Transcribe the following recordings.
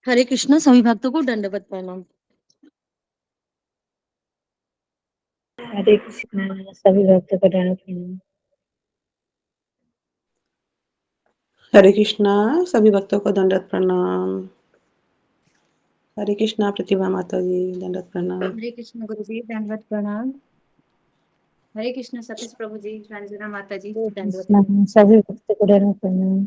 हरे कृष्णा सभी भक्तों को दंडवत प्रणाम। हरे कृष्णा सभी भक्तों को दंडवत प्रणाम। हरे कृष्णा सभी भक्तों को दंडवत प्रणाम। हरे कृष्णा प्रतिभा माता जी दंडवत प्रणाम। हरे कृष्ण गुरु जी दंडवत प्रणाम। हरे कृष्ण सतीश प्रभु जी, रंजना माता जी दंडवत प्रणाम। सभी भक्तों को दंडवत प्रणाम।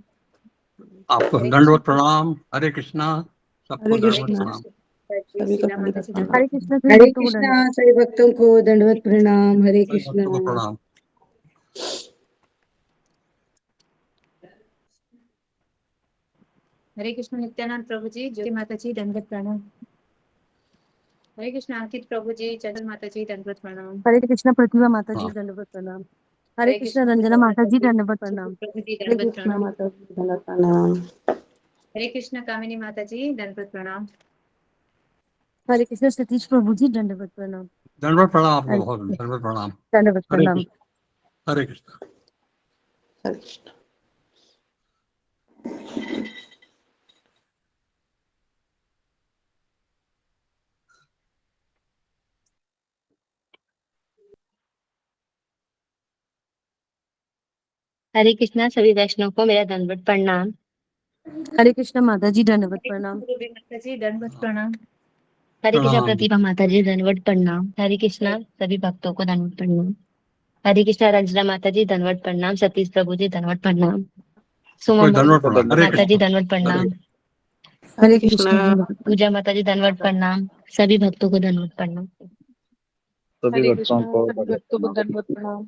आपको दंडवत प्रणाम। हरे कृष्णा सबको हरे दंडवत कृष्णा प्रणाम। सभी को शीला माता दंडवत जी प्रणाम। हरे दंडवत कृष्णा हरे सभी भक्तों को कृष्णा दंडवत। सभी भक्तों को दंडवत प्रणाम। हरे सभी कृष्णा। भक्तों को प्रणाम। हरे कृष्ण नित्यानंद प्रभु जी, ज्योति माता जी दंडवत प्रणाम। हरे कृष्ण अंकित प्रभु जी, चंचल माता जी दंडवत प्रणाम। हरे कृष्णा प्रतिभा माता जी हाँ। दंडवत प्रणाम। हरे कृष्णा रंजना माता जी दंडवत प्रणाम। प्रभु जी हरे दंडवत कृष्णा प्रणाम। माता जी दंडवत प्रणाम। हरे कृष्ण कामिनी माता जी दंडवत प्रणाम। हरे कृष्णा सतीश प्रभु जी दंडवत प्रणाम। दंडवत प्रणाम आपको हरे बहुत दंडवत प्रणाम। दंडवत हरे प्रणाम। कृष्ण। हरे कृष्ण। हरे कृष्णा। हरे कृष्णा सभी वैष्णव को मेरा दंडवत प्रणाम। हरे कृष्णा माता जी दंडवत प्रणाम। गुरु माता जी दंडवत प्रणाम। हरे कृष्णा प्रणाम। प्रतिभा माता जी दंडवत प्रणाम। हरे कृष्णा सभी भक्तों को दंडवत प्रणाम। हरे कृष्णा रंजना माता जी दंडवत प्रणाम। सतीश प्रभु जी दंडवत प्रणाम। सुमा कोई दंडवत प्रणाम। हरे माता जी कृष्ण। दंडवत प्रणाम। हरे हरे कृष्णा कृष्णा दंडवत। पूजा माता जी दंडवत प्रणाम। सभी भक्तों को दंडवत प्रणाम। सभी भक्तों को दंडवत प्रणाम।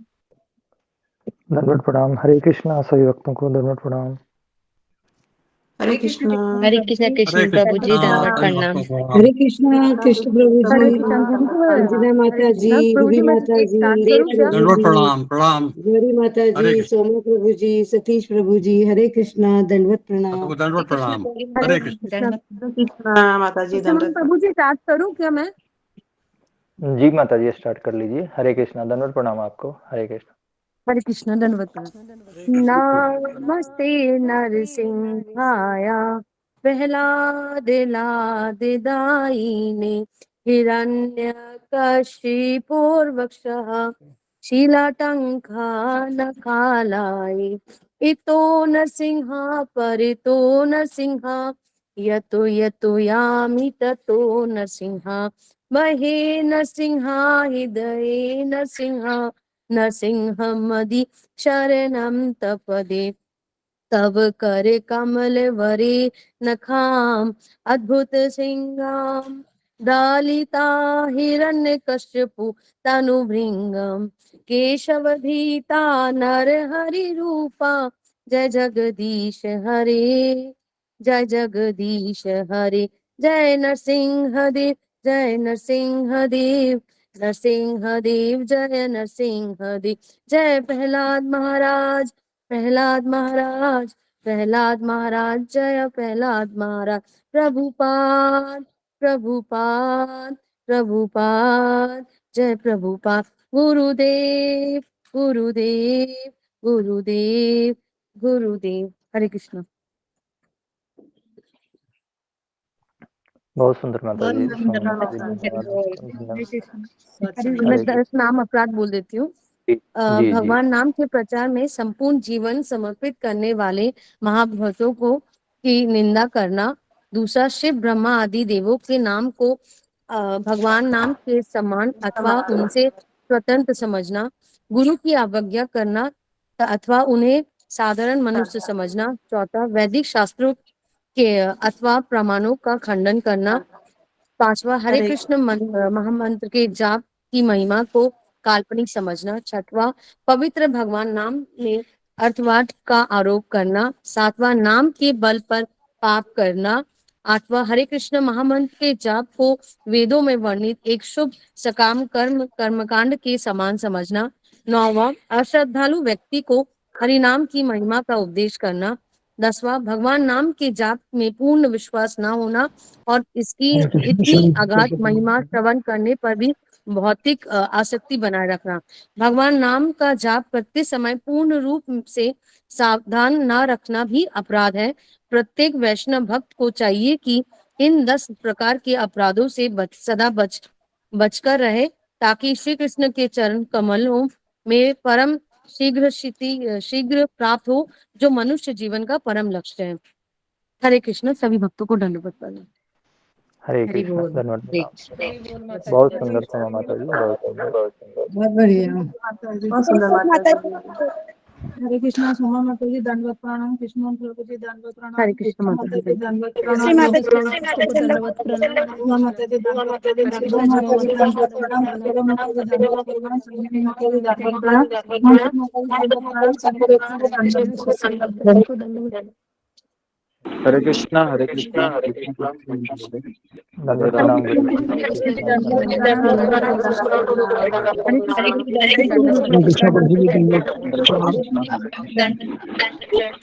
दंडवत प्रणाम। हरे कृष्णा सभी भक्तों को दंडवत प्रणाम। हरे कृष्णा हरे कृष्णा हरे कृष्ण प्रभु कृष्णा जी दंडवत सभी प्रणाम। भक्तों को प्रणाम। हरे कृष्णा कृष्ण प्रभु हरे जी, कृष्णा अंजलि को अंजना हरे माता जी, कृष्णा प्रभु रूबी जी मैं माता एक जी, स्टार्ट मीरा करूँ क्या? प्रभु दंडवत जी, प्रणाम प्रणाम। गौरी माता जी, हरे कृष्ण। सोमा प्रभु जी, सतीश प्रभु जी, हरे कृष्णा दंडवत सबको प्रणाम। हरे दंडवत कृष्ण प्रणाम। गौरी हरे हरे माता कृष्ण। जी कृष्णा। दंडवत हरे कृष्णा माता जी कृष्ण दंडवत प्रभु जी स्टार्ट करूँ क्या मैं? जी माता जी स्टार्ट कर लीजिए। हरे कृष्णा दंडवत प्रणाम आपको। हरे कृष्णा। हरे कृष्णा दंडवत प्रणाम। नमस्ते नरसिंहाया प्रहलाद लाद दायिने हिरण्यकशिपूर्वक्षः शीलाटङ्का नखालाय इतो नरसिंहा परितो नरसिंहा यतो यतो यामि ततो नरसिंहा महे नरसिंहा हृदये नरसिंहा नरसिंहमदि शरणं तपदे तव कर कमल वरे नखाम अद्भुत सिंगाम दालिता हिरण्यकश्यपु तनुभृंगम केशवधीता नर हरि रूपा जय जगदीश हरे जय जगदीश हरे जय नरसिंह देव जय नरसिंह देव नरसिंह देव जय नरसिंह देव जय प्रहलाद महाराज प्रहलाद महाराज प्रहलाद महाराज जय प्रहलाद महाराज प्रभुपाद प्रभुपाद प्रभुपाद जय प्रभुपाद गुरुदेव गुरुदेव गुरुदेव गुरुदेव हरे कृष्ण। बहुत सुंदर माता बहुत जी, सुंदर स्वामी माता जी, जी धन्यवाद। हरे धन्यवाद। कृष्ण। बहुत हरे सुंदर। मैं हरे 10 कृष्ण। नाम अपराध बोल देती हूँ। जी जी जी। भगवान नाम के प्रचार में संपूर्ण जीवन समर्पित करने वाले महाभक्तों को की निंदा करना। दूसरा, शिव ब्रह्मा आदि देवों के नाम को भगवान नाम के समान अथवा उनसे स्वतंत्र समझना। गुरु की अवज्ञा करना अथवा उन्हें साधारण मनुष्य समझना। चौथा, वैदिक शास्त्रों के अथवा प्रमाणों का खंडन करना। पांचवा, हरे हरे कृष्ण महामंत्र के जाप की महिमा को काल्पनिक समझना। छठवां, पवित्र भगवान नाम में अर्थवाद का आरोप करना। सातवां, नाम के बल पर पाप करना। आठवां, हरे कृष्ण महामंत्र के जाप को वेदों में वर्णित एक शुभ सकाम कर्मकांड के समान समझना। नौवां, अश्रद्धालु व्यक्ति को हरिनाम की महिमा का उपदेश करना। 10वां, भगवान नाम के जाप में पूर्ण विश्वास न होना और इसकी इतनी अगाध महिमा श्रवण करने पर भी भौतिक आसक्ति बनाए रखना। भगवान नाम का जाप करते समय पूर्ण रूप से सावधान न रखना भी अपराध है। प्रत्येक वैष्णव भक्त को चाहिए कि इन 10 प्रकार के अपराधों से सदा बचकर रहे, ताकि श्री कृष्ण के चरण कमलों में परम शीघ्र प्राप्त हो, जो मनुष्य जीवन का परम लक्ष्य है। हरे कृष्ण। सभी भक्तों को दंडवत प्रणाम। हरे हरि कृष्ण, बोल। धन्यवाद हरे प्रणाम। कृष्ण। बहुत सुंदर समय माता जी, बहुत सुंदर। बहुत बढ़िया। बहुत सुंदर माता जी। हरे कृष्णा। सोमा माता जी दंडवत प्रणाम। कृष्ण प्रभु जी दंडवत प्रणाम। हरे कृष्ण माता माता जी। जी दंडवत श्री प्रणाम। माता लोकेश जी। को दंडवत प्रणाम। उमा माता जी दंडवत प्रणाम। सुधा माता जी दंडवत प्रणाम। अक्षरा माता जी दंडवत प्रणाम। संजीवनी माता जी दंडवत प्रणाम। माता माता जी दंडवत प्रणाम। सभी व्यक्तियों को दंडवत प्रणाम। हरे कृष्णा, हरे कृष्णा, कृष्ण कृष्ण दंडवत हरे प्रणाम गुरु कृष्ण जी। गुरु जी कृष्ण दंडवत दंडवत प्रणाम। प्रणाम। हरे कृष्ण गुरु जी दंडवत हरे प्रणाम। कृष्ण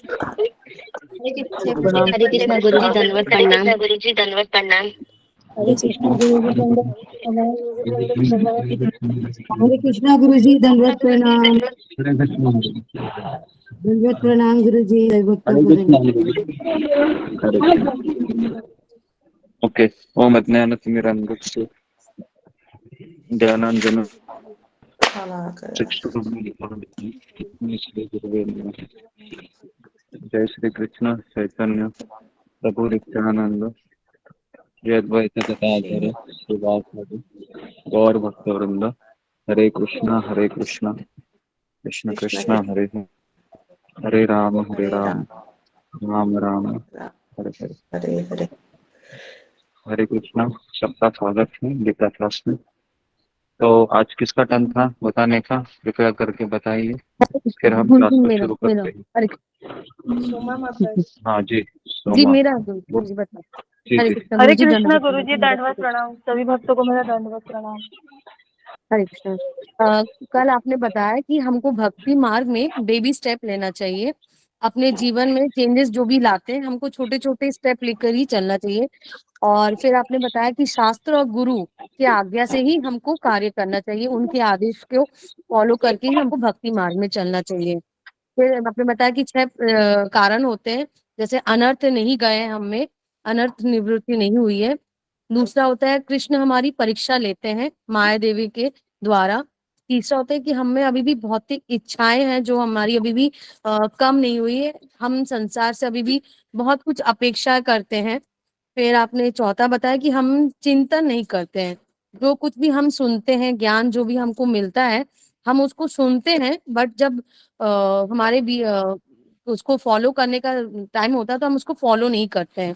हरे दंडवत कृष्ण गुरु जी दंडवत प्रणाम। हरे कृष्णा गुरु जी दंडवत प्रणाम। हरे कृष्ण गुरु जी दंडवत प्रणाम। हरे कृष्ण गुरु जी दंडवत प्रणाम। दंडवत प्रणाम गुरु जी। भक्तों हरे को कृष्णा दंडवत। हरे कृष्णा। ओके। ओम अज्ञानतिमिरन्धस्य ज्ञानाञ्जन जय श्री कृष्ण चैतन्य प्रभु नित्यानंद श्री अद्वैत गदाधर श्रीवासादि गौर भक्तवृंद। हरे कृष्णा कृष्ण कृष्ण कृष्ण कृष्ण हरे हरे राम हरे राम राम राम राम हरे हरे। हरे हरे। हरे कृष्णा। सबका स्वागत है गीता क्लास में। तो आज किसका टर्न था बताने का, कृपया करके बताइए, फिर हम क्लास को मेरा शुरू मेरा करते हैं। हरे सोमा माता हाँ जी जी सोमा। मेरा जी बता। जी हरे जी। कृष्ण हरे गुरु जी कृष्णा दंडवत गुरु जी प्रणाम। दंडवत प्रणाम। सभी भक्तों को मेरा दंडवत प्रणाम। हरे कृष्ण। कल आपने बताया कि हमको भक्ति मार्ग में बेबी स्टेप लेना चाहिए। अपने जीवन में चेंजेस जो भी लाते हैं, हमको छोटे छोटे स्टेप लेकर ही चलना चाहिए। और फिर आपने बताया कि शास्त्र और गुरु की आज्ञा से ही हमको कार्य करना चाहिए, उनके आदेश को फॉलो करके ही हमको भक्ति मार्ग में चलना चाहिए। फिर आपने बताया कि 6 कारण होते हैं, जैसे अनर्थ नहीं गए हम में, अनर्थ निवृत्ति नहीं हुई है। दूसरा होता है कृष्ण हमारी परीक्षा लेते हैं माया देवी के द्वारा। तीसरा होता है कि हम में अभी भी भौतिक इच्छाएं हैं जो हमारी अभी भी कम नहीं हुई है, हम संसार से अभी भी बहुत कुछ अपेक्षा करते हैं। फिर आपने चौथा बताया कि हम चिंतन नहीं करते हैं, जो कुछ भी हम सुनते हैं, ज्ञान जो भी हमको मिलता है, हम उसको सुनते हैं, बट जब हमारे भी उसको फॉलो करने का टाइम होता है तो हम उसको फॉलो नहीं करते हैं।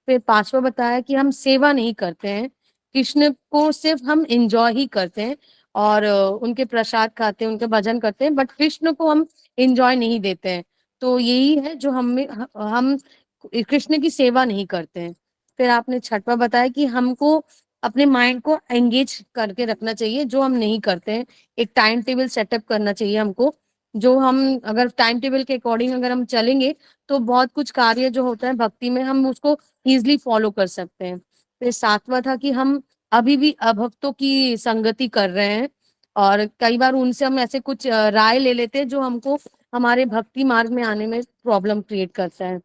फिर पांचवा बताया कि हम सेवा नहीं करते हैं, कृष्ण को सिर्फ हम एंजॉय ही करते हैं और उनके प्रसाद खाते हैं, उनके भजन करते हैं, बट कृष्ण को हम एंजॉय नहीं देते हैं। तो यही है जो हम कृष्ण की सेवा नहीं करते हैं। फिर आपने छठवा बताया कि हमको अपने माइंड को एंगेज करके रखना चाहिए, जो हम नहीं करते हैं। एक टाइम टेबल सेटअप करना चाहिए हमको, जो हम अगर टाइम टेबल के अकॉर्डिंग अगर हम चलेंगे तो बहुत कुछ कार्य जो होता है भक्ति में हम उसको इजिली फॉलो कर सकते हैं। फिर सातवां था कि हम अभी भी अभक्तों की संगति कर रहे हैं और कई बार उनसे हम ऐसे कुछ राय ले लेते हैं जो हमको हमारे भक्ति मार्ग में आने में प्रॉब्लम क्रिएट करता है।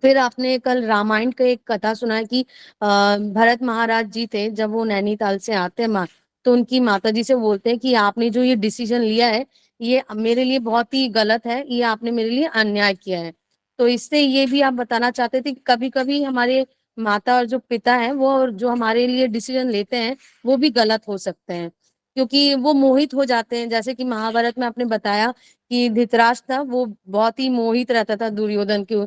फिर आपने कल रामायण का एक कथा सुना है कि भरत महाराज जी थे, जब वो नैनीताल से आते हैं तो उनकी माता जी से बोलते हैं कि आपने जो ये डिसीजन लिया है ये मेरे लिए बहुत ही गलत है, ये आपने मेरे लिए अन्याय किया है। तो इससे ये भी आप बताना चाहते थे कि कभी कभी हमारे माता और जो पिता है वो जो हमारे लिए डिसीजन लेते हैं वो भी गलत हो सकते हैं, क्योंकि वो मोहित हो जाते हैं। जैसे कि महाभारत में आपने बताया कि धृतराष्ट्र था, वो बहुत ही मोहित रहता था दुर्योधन के,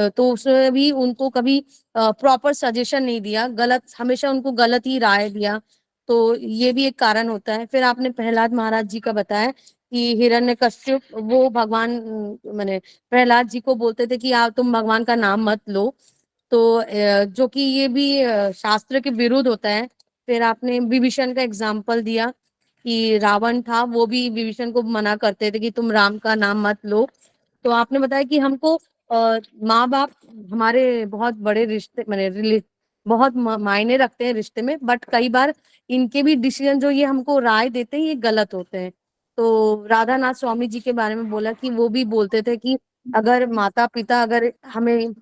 तो उसने भी उनको कभी प्रॉपर सजेशन नहीं दिया, गलत हमेशा उनको गलत ही राय दिया। तो ये भी एक कारण होता है। फिर आपने प्रहलाद महाराज जी का बताया कि हिरण्यकश्यप वो भगवान माने प्रहलाद जी को बोलते थे कि आप तुम भगवान का नाम मत लो। तो जो कि ये भी शास्त्र के विरुद्ध होता है। फिर आपने विभीषण का एग्जाम्पल दिया कि रावण था, वो भी विभीषण को मना करते थे कि तुम राम का नाम मत लो। तो आपने बताया कि हमको माँ बाप हमारे बहुत बड़े रिश्ते बहुत मायने रखते हैं रिश्ते में, बट कई बार इनके भी डिसीजन जो ये हमको राय देते हैं ये गलत होते हैं। तो राधा नाथ स्वामी जी के बारे में बोला कि वो भी बोलते थे कि अगर माता पिता अगर हमें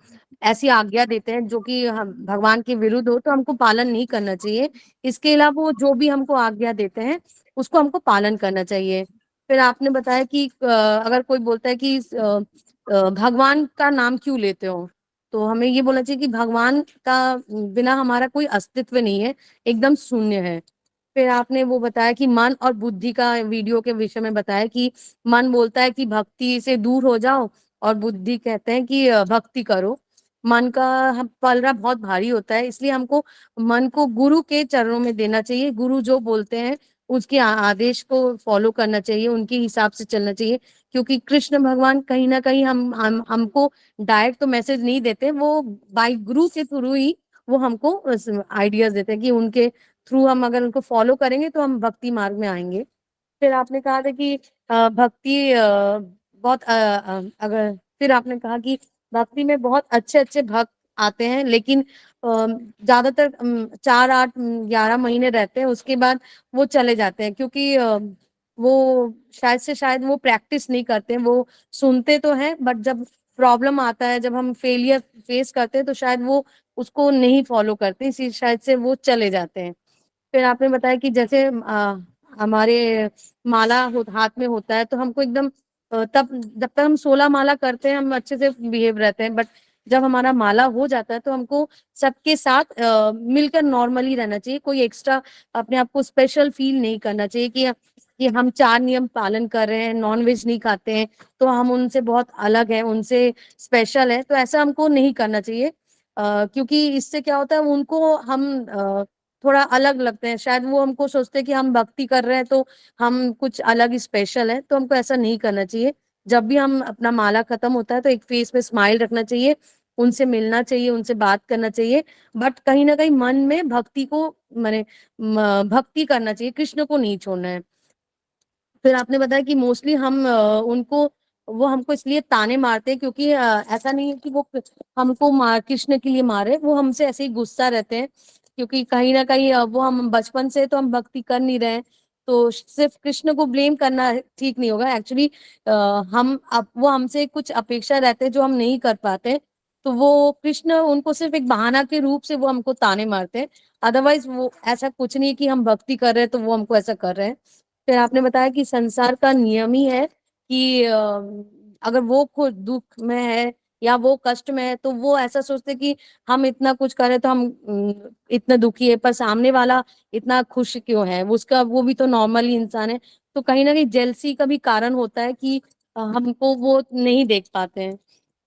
ऐसी आज्ञा देते हैं जो कि हम भगवान के विरुद्ध हो तो हमको पालन नहीं करना चाहिए। इसके अलावा वो जो भी हमको आज्ञा देते हैं उसको हमको पालन करना चाहिए। फिर आपने बताया कि अगर कोई बोलता है कि भगवान का नाम क्यों लेते हो, तो हमें ये बोलना चाहिए कि भगवान का बिना हमारा कोई अस्तित्व नहीं है, एकदम शून्य है। फिर आपने वो बताया कि मन और बुद्धि का वीडियो के विषय में बताया कि मन बोलता है कि भक्ति से दूर हो जाओ और बुद्धि कहते हैं कि भक्ति करो। मन का हम पलड़ा बहुत भारी होता है, इसलिए हमको मन को गुरु के चरणों में देना चाहिए। गुरु जो बोलते हैं उसके आदेश को फॉलो करना चाहिए, उनके हिसाब से चलना चाहिए। क्योंकि कृष्ण भगवान कहीं ना कहीं हमको डायरेक्ट तो मैसेज नहीं देते, वो बाय गुरु के थ्रू ही वो हमको आइडियाज देते हैं कि उनके थ्रू हम अगर उनको फॉलो करेंगे तो हम भक्ति मार्ग में आएंगे। फिर आपने कहा था कि भक्ति बहुत अगर फिर आपने कहा कि भक्ति में बहुत अच्छे अच्छे भक्त आते हैं, लेकिन ज्यादातर 4 8 11 महीने रहते हैं, उसके बाद वो चले जाते हैं। क्योंकि वो शायद से शायद वो प्रैक्टिस नहीं करते हैं, वो सुनते तो हैं बट जब प्रॉब्लम आता है, जब हम फेलियर फेस करते हैं तो शायद वो उसको नहीं फॉलो करते, इसी शायद से वो चले जाते हैं। फिर आपने बताया कि जैसे हमारे माला हाथ में होता है तो हमको एकदम तब जब तक हम 16 माला करते हैं हम अच्छे से बिहेव रहते हैं, बट जब हमारा माला हो जाता है तो हमको सबके साथ मिलकर नॉर्मली रहना चाहिए। कोई एक्स्ट्रा अपने आप को स्पेशल फील नहीं करना चाहिए कि हम 4 नियम पालन कर रहे हैं, नॉन वेज नहीं खाते हैं तो हम उनसे बहुत अलग हैं, उनसे स्पेशल है, तो ऐसा हमको नहीं करना चाहिए। क्योंकि इससे क्या होता है उनको हम थोड़ा अलग लगते हैं, शायद वो हमको सोचते हैं कि हम भक्ति कर रहे हैं तो हम कुछ अलग स्पेशल है, तो हमको ऐसा नहीं करना चाहिए। जब भी हम अपना माला खत्म होता है तो एक फेस पे स्माइल रखना चाहिए, उनसे मिलना चाहिए, उनसे बात करना चाहिए, बट कहीं ना कहीं मन में भक्ति को माने भक्ति करना चाहिए, कृष्ण को नहीं छोड़ना है। फिर आपने बताया कि मोस्टली हम उनको वो हमको इसलिए ताने मारते हैं क्योंकि ऐसा नहीं है कि वो हमको कृष्ण के लिए मारे, वो हमसे ऐसे ही गुस्सा रहते हैं। क्योंकि कहीं ना कहीं वो हम बचपन से तो हम भक्ति कर नहीं रहे हैं, तो सिर्फ कृष्ण को ब्लेम करना ठीक नहीं होगा। एक्चुअली हम अब वो हमसे कुछ अपेक्षा रहते हैं जो हम नहीं कर पाते, तो वो कृष्ण उनको सिर्फ एक बहाना के रूप से वो हमको ताने मारते हैं। अदरवाइज वो ऐसा कुछ नहीं कि हम भक्ति कर रहे हैं तो वो हमको ऐसा कर रहे हैं। फिर आपने बताया कि संसार का नियम ही है कि अगर वो खुद दुख में है या वो कष्ट में है तो वो ऐसा सोचते कि हम इतना कुछ करें तो हम इतना दुखी है, पर सामने वाला इतना खुश क्यों है, उसका वो भी तो नॉर्मल ही इंसान है। तो कहीं ना कहीं जेलसी का भी कारण होता है कि हमको वो नहीं देख पाते हैं।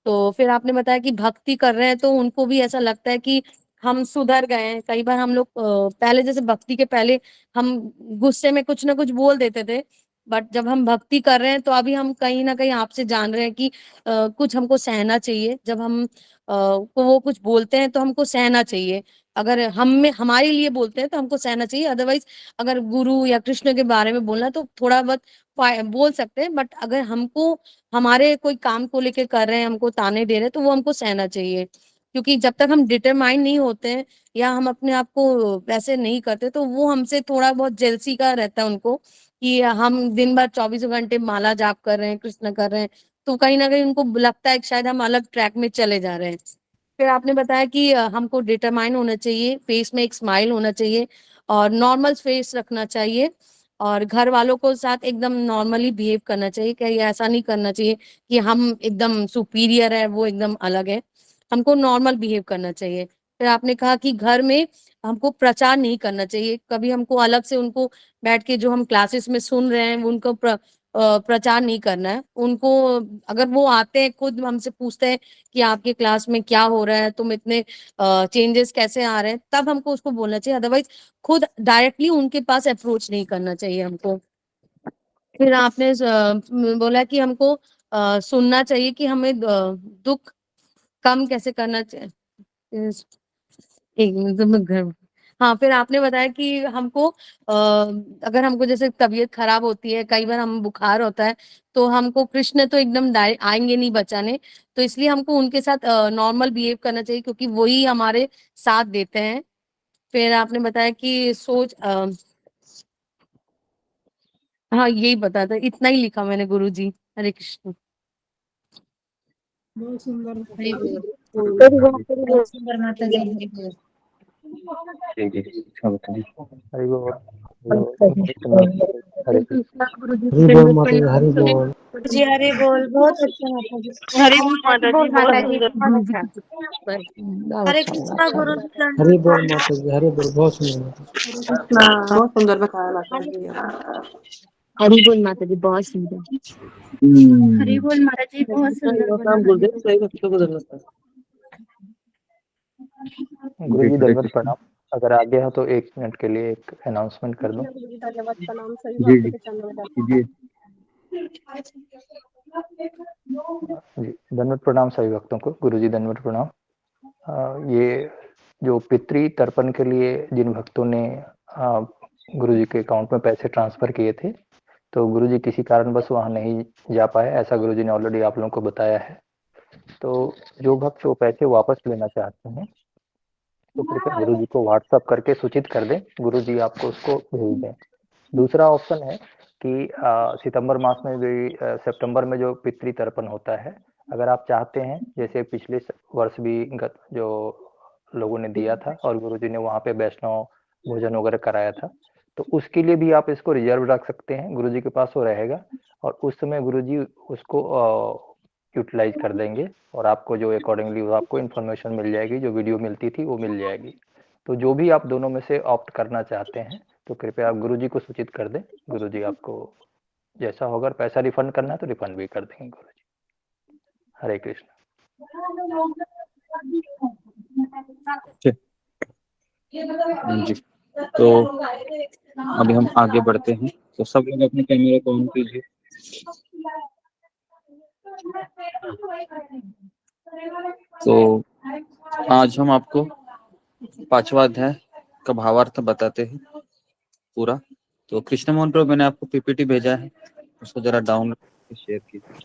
तो फिर आपने बताया कि भक्ति कर रहे हैं तो उनको भी ऐसा लगता है कि हम सुधर गए हैं। कई बार हम लोग पहले जैसे भक्ति के पहले हम गुस्से में कुछ ना कुछ बोल देते थे, बट जब हम भक्ति कर रहे हैं तो अभी हम कहीं ना कहीं आपसे जान रहे हैं कि कुछ हमको सहना चाहिए। जब हम को वो कुछ बोलते हैं तो हमको सहना चाहिए। अगर हम में हमारे लिए बोलते हैं तो हमको सहना चाहिए, अदरवाइज अगर गुरु या कृष्ण के बारे में बोलना तो थोड़ा बहुत बोल सकते हैं, बट अगर हमको हमारे कोई काम को लेके कर रहे हैं, हमको ताने दे रहे हैं तो वो हमको सहना चाहिए। क्योंकि जब तक हम डिटरमाइन नहीं होते हैं या हम अपने आप को वैसे नहीं करते तो वो हमसे थोड़ा बहुत जेलसी का रहता है उनको कि हम दिन भर 24 घंटे माला जाप कर रहे हैं, कृष्ण कर रहे हैं, तो कहीं ना कहीं उनको लगता है कि शायद हम अलग ट्रैक में चले जा रहे हैं। फिर आपने बताया कि हमको डिटरमाइन होना चाहिए, फेस में एक स्माइल होना चाहिए और नॉर्मल फेस रखना चाहिए, और घर वालों को साथ एकदम नॉर्मली बिहेव करना चाहिए। कि ऐसा नहीं करना चाहिए कि हम एकदम सुपीरियर है वो एकदम अलग है, हमको नॉर्मल बिहेव करना चाहिए। फिर आपने कहा कि घर में हमको प्रचार नहीं करना चाहिए, कभी हमको अलग से उनको बैठ के जो हम क्लासेस में सुन रहे हैं उनको प्रचार नहीं करना है। उनको अगर वो आते हैं खुद हमसे पूछते हैं कि आपके क्लास में क्या हो रहा है, तुम इतने चेंजेस कैसे आ रहे हैं, तब हमको उसको बोलना चाहिए, अदरवाइज खुद डायरेक्टली उनके पास अप्रोच नहीं करना चाहिए हमको। फिर आपने बोला कि हमको सुनना चाहिए कि हमें दुख कम कैसे करना चाहिए। एक मिनट हाँ, फिर आपने बताया कि हमको अगर हमको जैसे तबीयत खराब होती है, कई बार हम बुखार होता है, तो हमको कृष्ण तो एकदम डायरेक्ट आएंगे नहीं बचाने, तो इसलिए हमको उनके साथ नॉर्मल बिहेव करना चाहिए क्योंकि वही हमारे साथ देते हैं। फिर आपने बताया कि सोच हाँ यही बता था, इतना ही लिखा मैंने गुरु जी। हरे कृष्ण। बहुत सुंदर हरे बोल। सुंदर माता जी हरि बोल। जी जी अच्छा बताइए। हरि बोल। हरे हरे कृष्ण। कृष्णा गुरु जी हरि बोल माता जी, हरि बोल। जी हरि बोल, बहुत अच्छा माता जी। हरि बोल माता जी, बहुत माता जी सुंदर। गुरु जी अच्छा। की बहुत हरे अच्छा कृष्णा अच्छा गुरु जी हरि दंडवत बोल प्रणाम। माता जी, हरि बोल, बहुत सुंदर माता जी। कृष्णा बहुत सुंदर बताया माता जी। हरि बोल माता जी, बहुत सुंदर। हरि बोल माता जी, बहुत सुंदर बोला। नाम गुरुदेव सही भक्तों को दंडवत प्रणाम। गुरु जी जी हरे दंडवत कृष्ण। प्रणाम। अगर आगे हो तो 1 मिनट के लिए एक अनाउंसमेंट कर दूं। जी जी कीजिए। जी दंडवत प्रणाम सभी भक्तों को। गुरु जी दंडवत प्रणाम। ये जो पितृ तर्पण के लिए जिन भक्तों ने गुरु जी के अकाउंट में पैसे ट्रांसफर किए थे, तो गुरु जी किसी कारणवश वहां नहीं जा पाए, ऐसा गुरु जी ने ऑलरेडी आप लोगों को बताया है। तो जो भक्त वो पैसे वापस लेना चाहते हैं तो कृपया गुरु जी को व्हाट्सअप करके सूचित कर दें, गुरु जी आपको उसको भेज दें। दूसरा ऑप्शन है कि सितंबर मास में भी सितंबर में जो पितृ तर्पण होता है, अगर आप चाहते हैं, जैसे पिछले वर्ष भी जो लोगों ने दिया था और गुरुजी ने वहां पे वैष्णव भोजन वगैरह कराया था, तो उसके लिए भी आप इसको रिजर्व रख सकते हैं, गुरुजी के पास वो रहेगा और उस समय गुरुजी उसको यूटिलाइज कर देंगे और आपको जो अकॉर्डिंगली आपको इन्फॉर्मेशन मिल जाएगी, जो वीडियो मिलती थी वो मिल जाएगी। तो जो भी आप दोनों में से ऑप्ट करना चाहते हैं तो कृपया आप गुरुजी को सूचित कर दें, गुरुजी आपको जैसा होगा, पैसा रिफंड करना है तो रिफंड भी कर देंगे गुरुजी। हरे कृष्ण। जी तो अभी हम आगे बढ़ते हैं, तो सब लोग अपने कैमरे को ऑन कीजिए। तो आज हम आपको 5वां अध्याय का भावार्थ बताते हैं पूरा। तो कृष्ण मोहन प्रभु, मैंने आपको पीपीटी भेजा है, उसको जरा डाउनलोड शेयर कीजिए।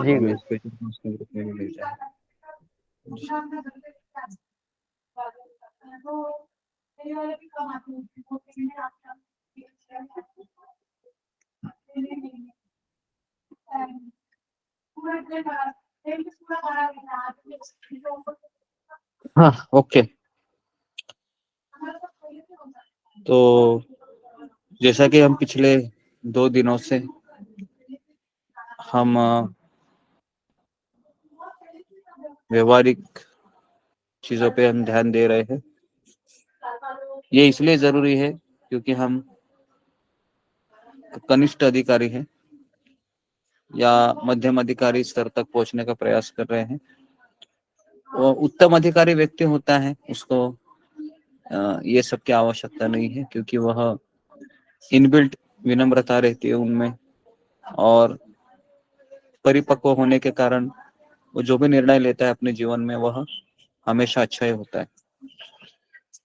जी हमें गुरु। स्पेशल ग्रुप में भी भेजा है। हाँ ओके। तो जैसा कि हम पिछले 2 दिनों से हम व्यवहारिक चीजों पे हम ध्यान दे रहे हैं। ये इसलिए जरूरी है क्योंकि हम कनिष्ठ अधिकारी हैं या मध्यम अधिकारी स्तर तक पहुंचने का प्रयास कर रहे हैं। वो उत्तम अधिकारी व्यक्ति होता है, उसको ये सब की आवश्यकता नहीं है, क्योंकि वह इनबिल्ट विनम्रता रहती है उनमें और परिपक्व होने के कारण वो जो भी निर्णय लेता है अपने जीवन में वह हमेशा अच्छा ही होता है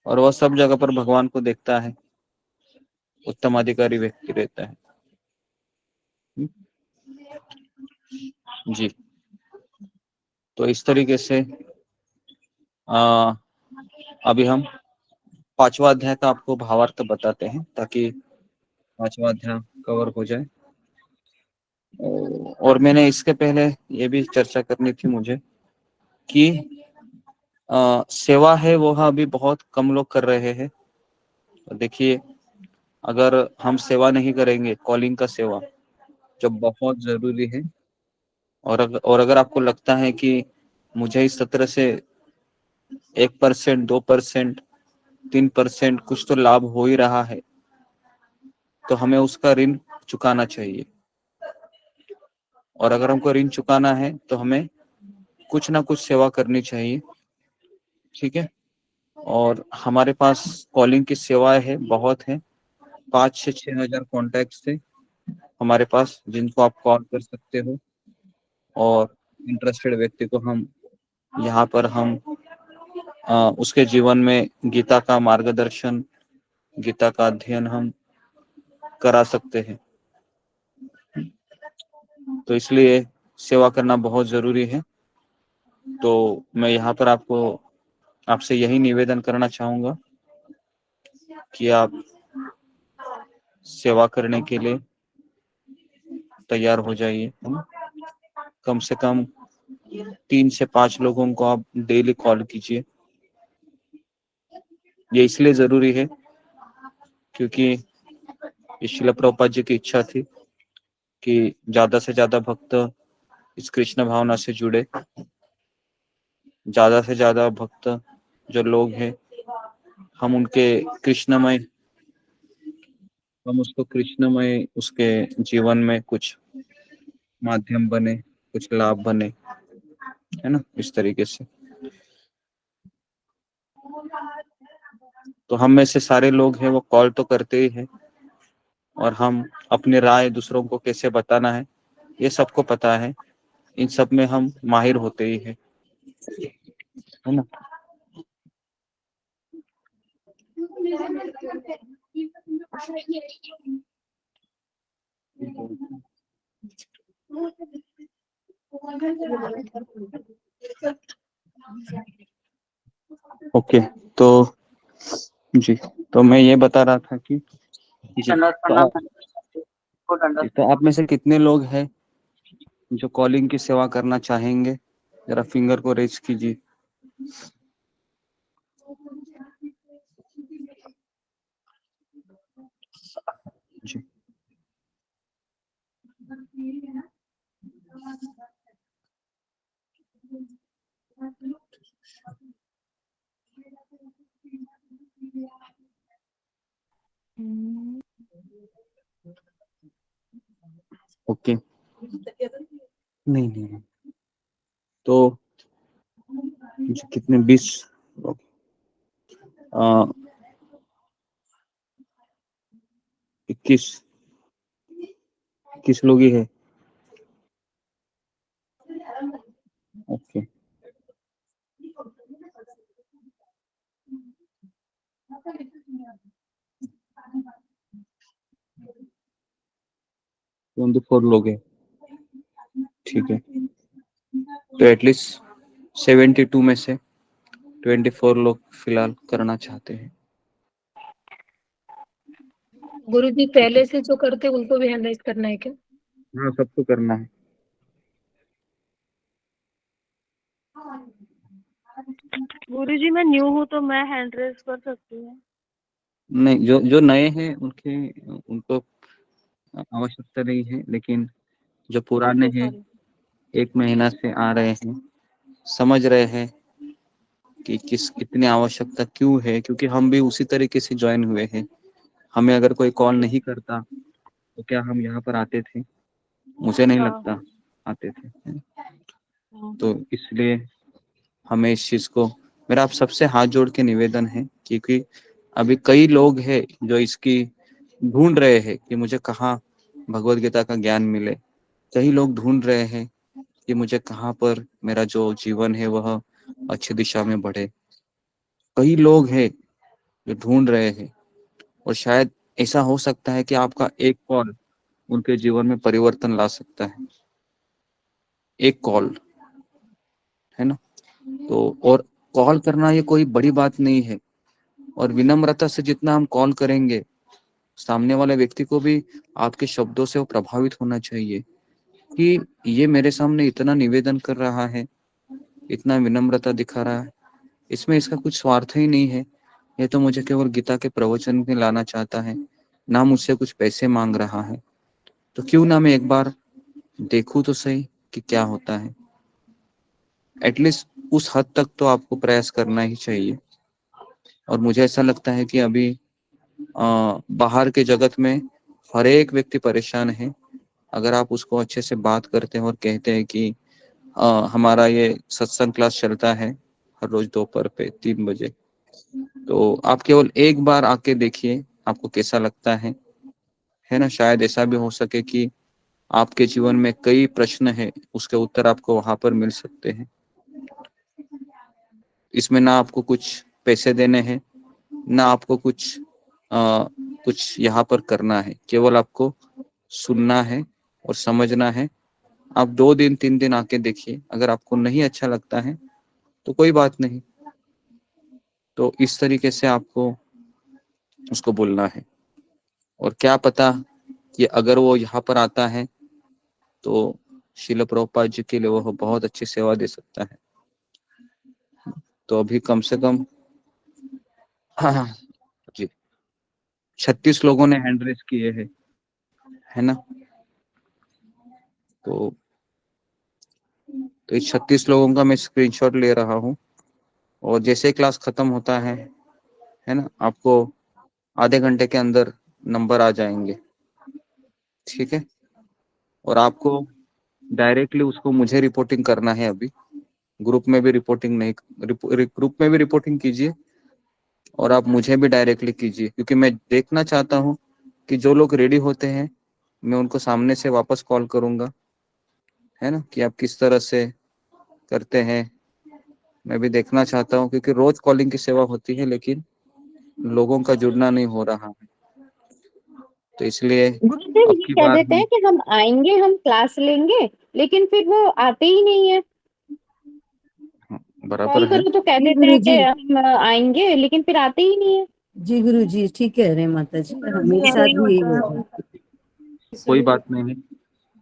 और वह सब जगह पर भगवान को देखता है, उत्तम अधिकारी व्यक्ति रहता है। जी तो इस तरीके से अभी हम 5वां अध्याय का आपको भावार्थ बताते हैं ताकि 5वां अध्याय कवर हो जाए। और मैंने इसके पहले ये भी चर्चा करनी थी मुझे कि सेवा है वो अभी बहुत कम लोग कर रहे हैं। तो देखिए, अगर हम सेवा नहीं करेंगे, कॉलिंग का सेवा जो बहुत जरूरी है, और अगर आपको लगता है कि मुझे इस सत्र से 1%, 2%, 3% कुछ तो लाभ हो ही रहा है, तो हमें उसका ऋण चुकाना चाहिए। और अगर हमको ऋण चुकाना है तो हमें कुछ ना कुछ सेवा करनी चाहिए, ठीक है। और हमारे पास कॉलिंग की सेवाएं है, बहुत है, 5 से 6 हजार कॉन्टैक्ट थे हमारे पास जिनको आप कॉल कर सकते हो और इंटरेस्टेड व्यक्ति को हम यहाँ पर हम उसके जीवन में गीता का मार्गदर्शन, गीता का अध्ययन हम करा सकते हैं। तो इसलिए सेवा करना बहुत जरूरी है। तो मैं यहाँ पर आपसे यही निवेदन करना चाहूंगा कि आप सेवा करने के लिए तैयार हो जाइए। कम से कम 3 से 5 लोगों को आप डेली कॉल कीजिए। ये इसलिए जरूरी है क्योंकि श्रील प्रभुपाद जी की इच्छा थी कि ज्यादा से ज्यादा भक्त इस कृष्ण भावना से जुड़े, ज्यादा से ज्यादा भक्त जो लोग हैं हम उनके कृष्णमय, हम उसको कृष्णमय उसके जीवन में कुछ माध्यम बने, कुछ लाभ बने, है ना, इस तरीके से। तो हम में से सारे लोग हैं वो कॉल तो करते ही हैं, और हम अपनी राय दूसरों को कैसे बताना है ये सबको पता है, इन सब में हम माहिर होते ही हैं, है ना। ओके, तो जी, तो मैं ये बता रहा था कि तो आप में से कितने लोग हैं जो कॉलिंग की सेवा करना चाहेंगे? जरा फिंगर को रेज कीजिए। जी, ओके, नहीं नहीं, तो जी, कितने 20 लोग, 21 लोग ही है। ओके, ट्वेंटी 4 लोग हैं, ठीक है। तो एटलीस्ट 72 में से 24 लोग फिलहाल करना चाहते हैं। गुरुजी पहले से जो करते उनको भी हैंड राइज करना है क्या? हाँ, सबको करना है। गुरुजी मैं न्यू हूँ तो मैं हैंड रेज कर सकती हूँ? नहीं, जो जो नए हैं उनको आवश्यकता नहीं है, लेकिन जो पुराने हैं 1 महीना से आ रहे हैं, समझ रहे हैं कि कितनी आवश्यकता क्यों है, क्योंकि हम भी उसी तरीके से ज्वाइन हुए हैं। हमें अगर कोई कॉल नहीं करता तो क्या हम यहाँ पर आते थे? मुझे नहीं लगता आते थे। तो इसलिए हमें इस चीज को, मेरा आप सबसे हाथ जोड़ के निवेदन है, क्योंकि अभी कई लोग हैं जो इसकी ढूंढ रहे हैं कि मुझे कहाँ भगवत गीता का ज्ञान मिले। कई लोग ढूंढ रहे हैं कि मुझे कहाँ पर मेरा जो जीवन है वह अच्छी दिशा में बढ़े। कई लोग हैं जो ढूंढ रहे हैं, और शायद ऐसा हो सकता है कि आपका एक कॉल उनके जीवन में परिवर्तन ला सकता है। एक कॉल, है ना। तो और कॉल करना ये कोई बड़ी बात नहीं है, और विनम्रता से जितना हम कॉल करेंगे, सामने वाले व्यक्ति को भी आपके शब्दों से वो प्रभावित होना चाहिए कि ये मेरे सामने इतना निवेदन कर रहा है, इतना विनम्रता दिखा रहा है, इसमें इसका कुछ स्वार्थ ही नहीं है, ये तो मुझे केवल गीता के प्रवचन में लाना चाहता है, ना मुझसे कुछ पैसे मांग रहा है। तो क्यों ना मैं एक बार देखूं तो सही कि क्या होता है। एटलीस्ट उस हद तक तो आपको प्रयास करना ही चाहिए। और मुझे ऐसा लगता है कि अभी बाहर के जगत में हर एक व्यक्ति परेशान है। अगर आप उसको अच्छे से बात करते हैं और कहते हैं कि हमारा ये सत्संग क्लास चलता है हर रोज दोपहर पे 3 बजे, तो आप केवल एक बार आके देखिए आपको कैसा लगता है ना। शायद ऐसा भी हो सके कि आपके जीवन में कई प्रश्न है, उसके उत्तर आपको वहां पर मिल सकते हैं। इसमें ना आपको कुछ पैसे देने हैं, ना आपको कुछ यहाँ पर करना है, केवल आपको सुनना है और समझना है। आप 2 दिन 3 दिन आके देखिए, अगर आपको नहीं अच्छा लगता है तो कोई बात नहीं। तो इस तरीके से आपको उसको बोलना है। और क्या पता कि अगर वो यहाँ पर आता है तो शिल प्रभुपाद जी के लिए वो बहुत अच्छी सेवा दे सकता है। तो अभी कम से कम हाँ जी 36 लोगों ने हैंड रेस किए हैं, है ना। तो इस 36 लोगों का मैं स्क्रीनशॉट ले रहा हूँ, और जैसे क्लास खत्म होता है ना, आपको आधे घंटे के अंदर नंबर आ जाएंगे, ठीक है। और आपको डायरेक्टली उसको मुझे रिपोर्टिंग करना है। अभी ग्रुप में भी रिपोर्टिंग नहीं, ग्रुप में भी रिपोर्टिंग कीजिए और आप मुझे भी डायरेक्टली कीजिए, क्योंकि मैं देखना चाहता हूँ कि जो लोग रेडी होते हैं मैं उनको सामने से वापस कॉल करूंगा, है ना, कि आप किस तरह से करते हैं। मैं भी देखना चाहता हूँ, क्योंकि रोज कॉलिंग की सेवा होती है लेकिन लोगों का जुड़ना नहीं हो रहा है। तो इसलिए गुरुदेव अब ये की कह बार देते हैं कि हम आएंगे, हम क्लास लेंगे, लेकिन फिर वो आते ही नहीं है। बराबर कॉल है। करो तो कह जी देते गुरु हैं कि जी। हम आएंगे, लेकिन फिर आते ही नहीं है। जी गुरु जी ठीक कह रहे हैं माता जी, गुरुजी मेरे यही साथ भी यही होता हो है। रहा कोई बात नहीं,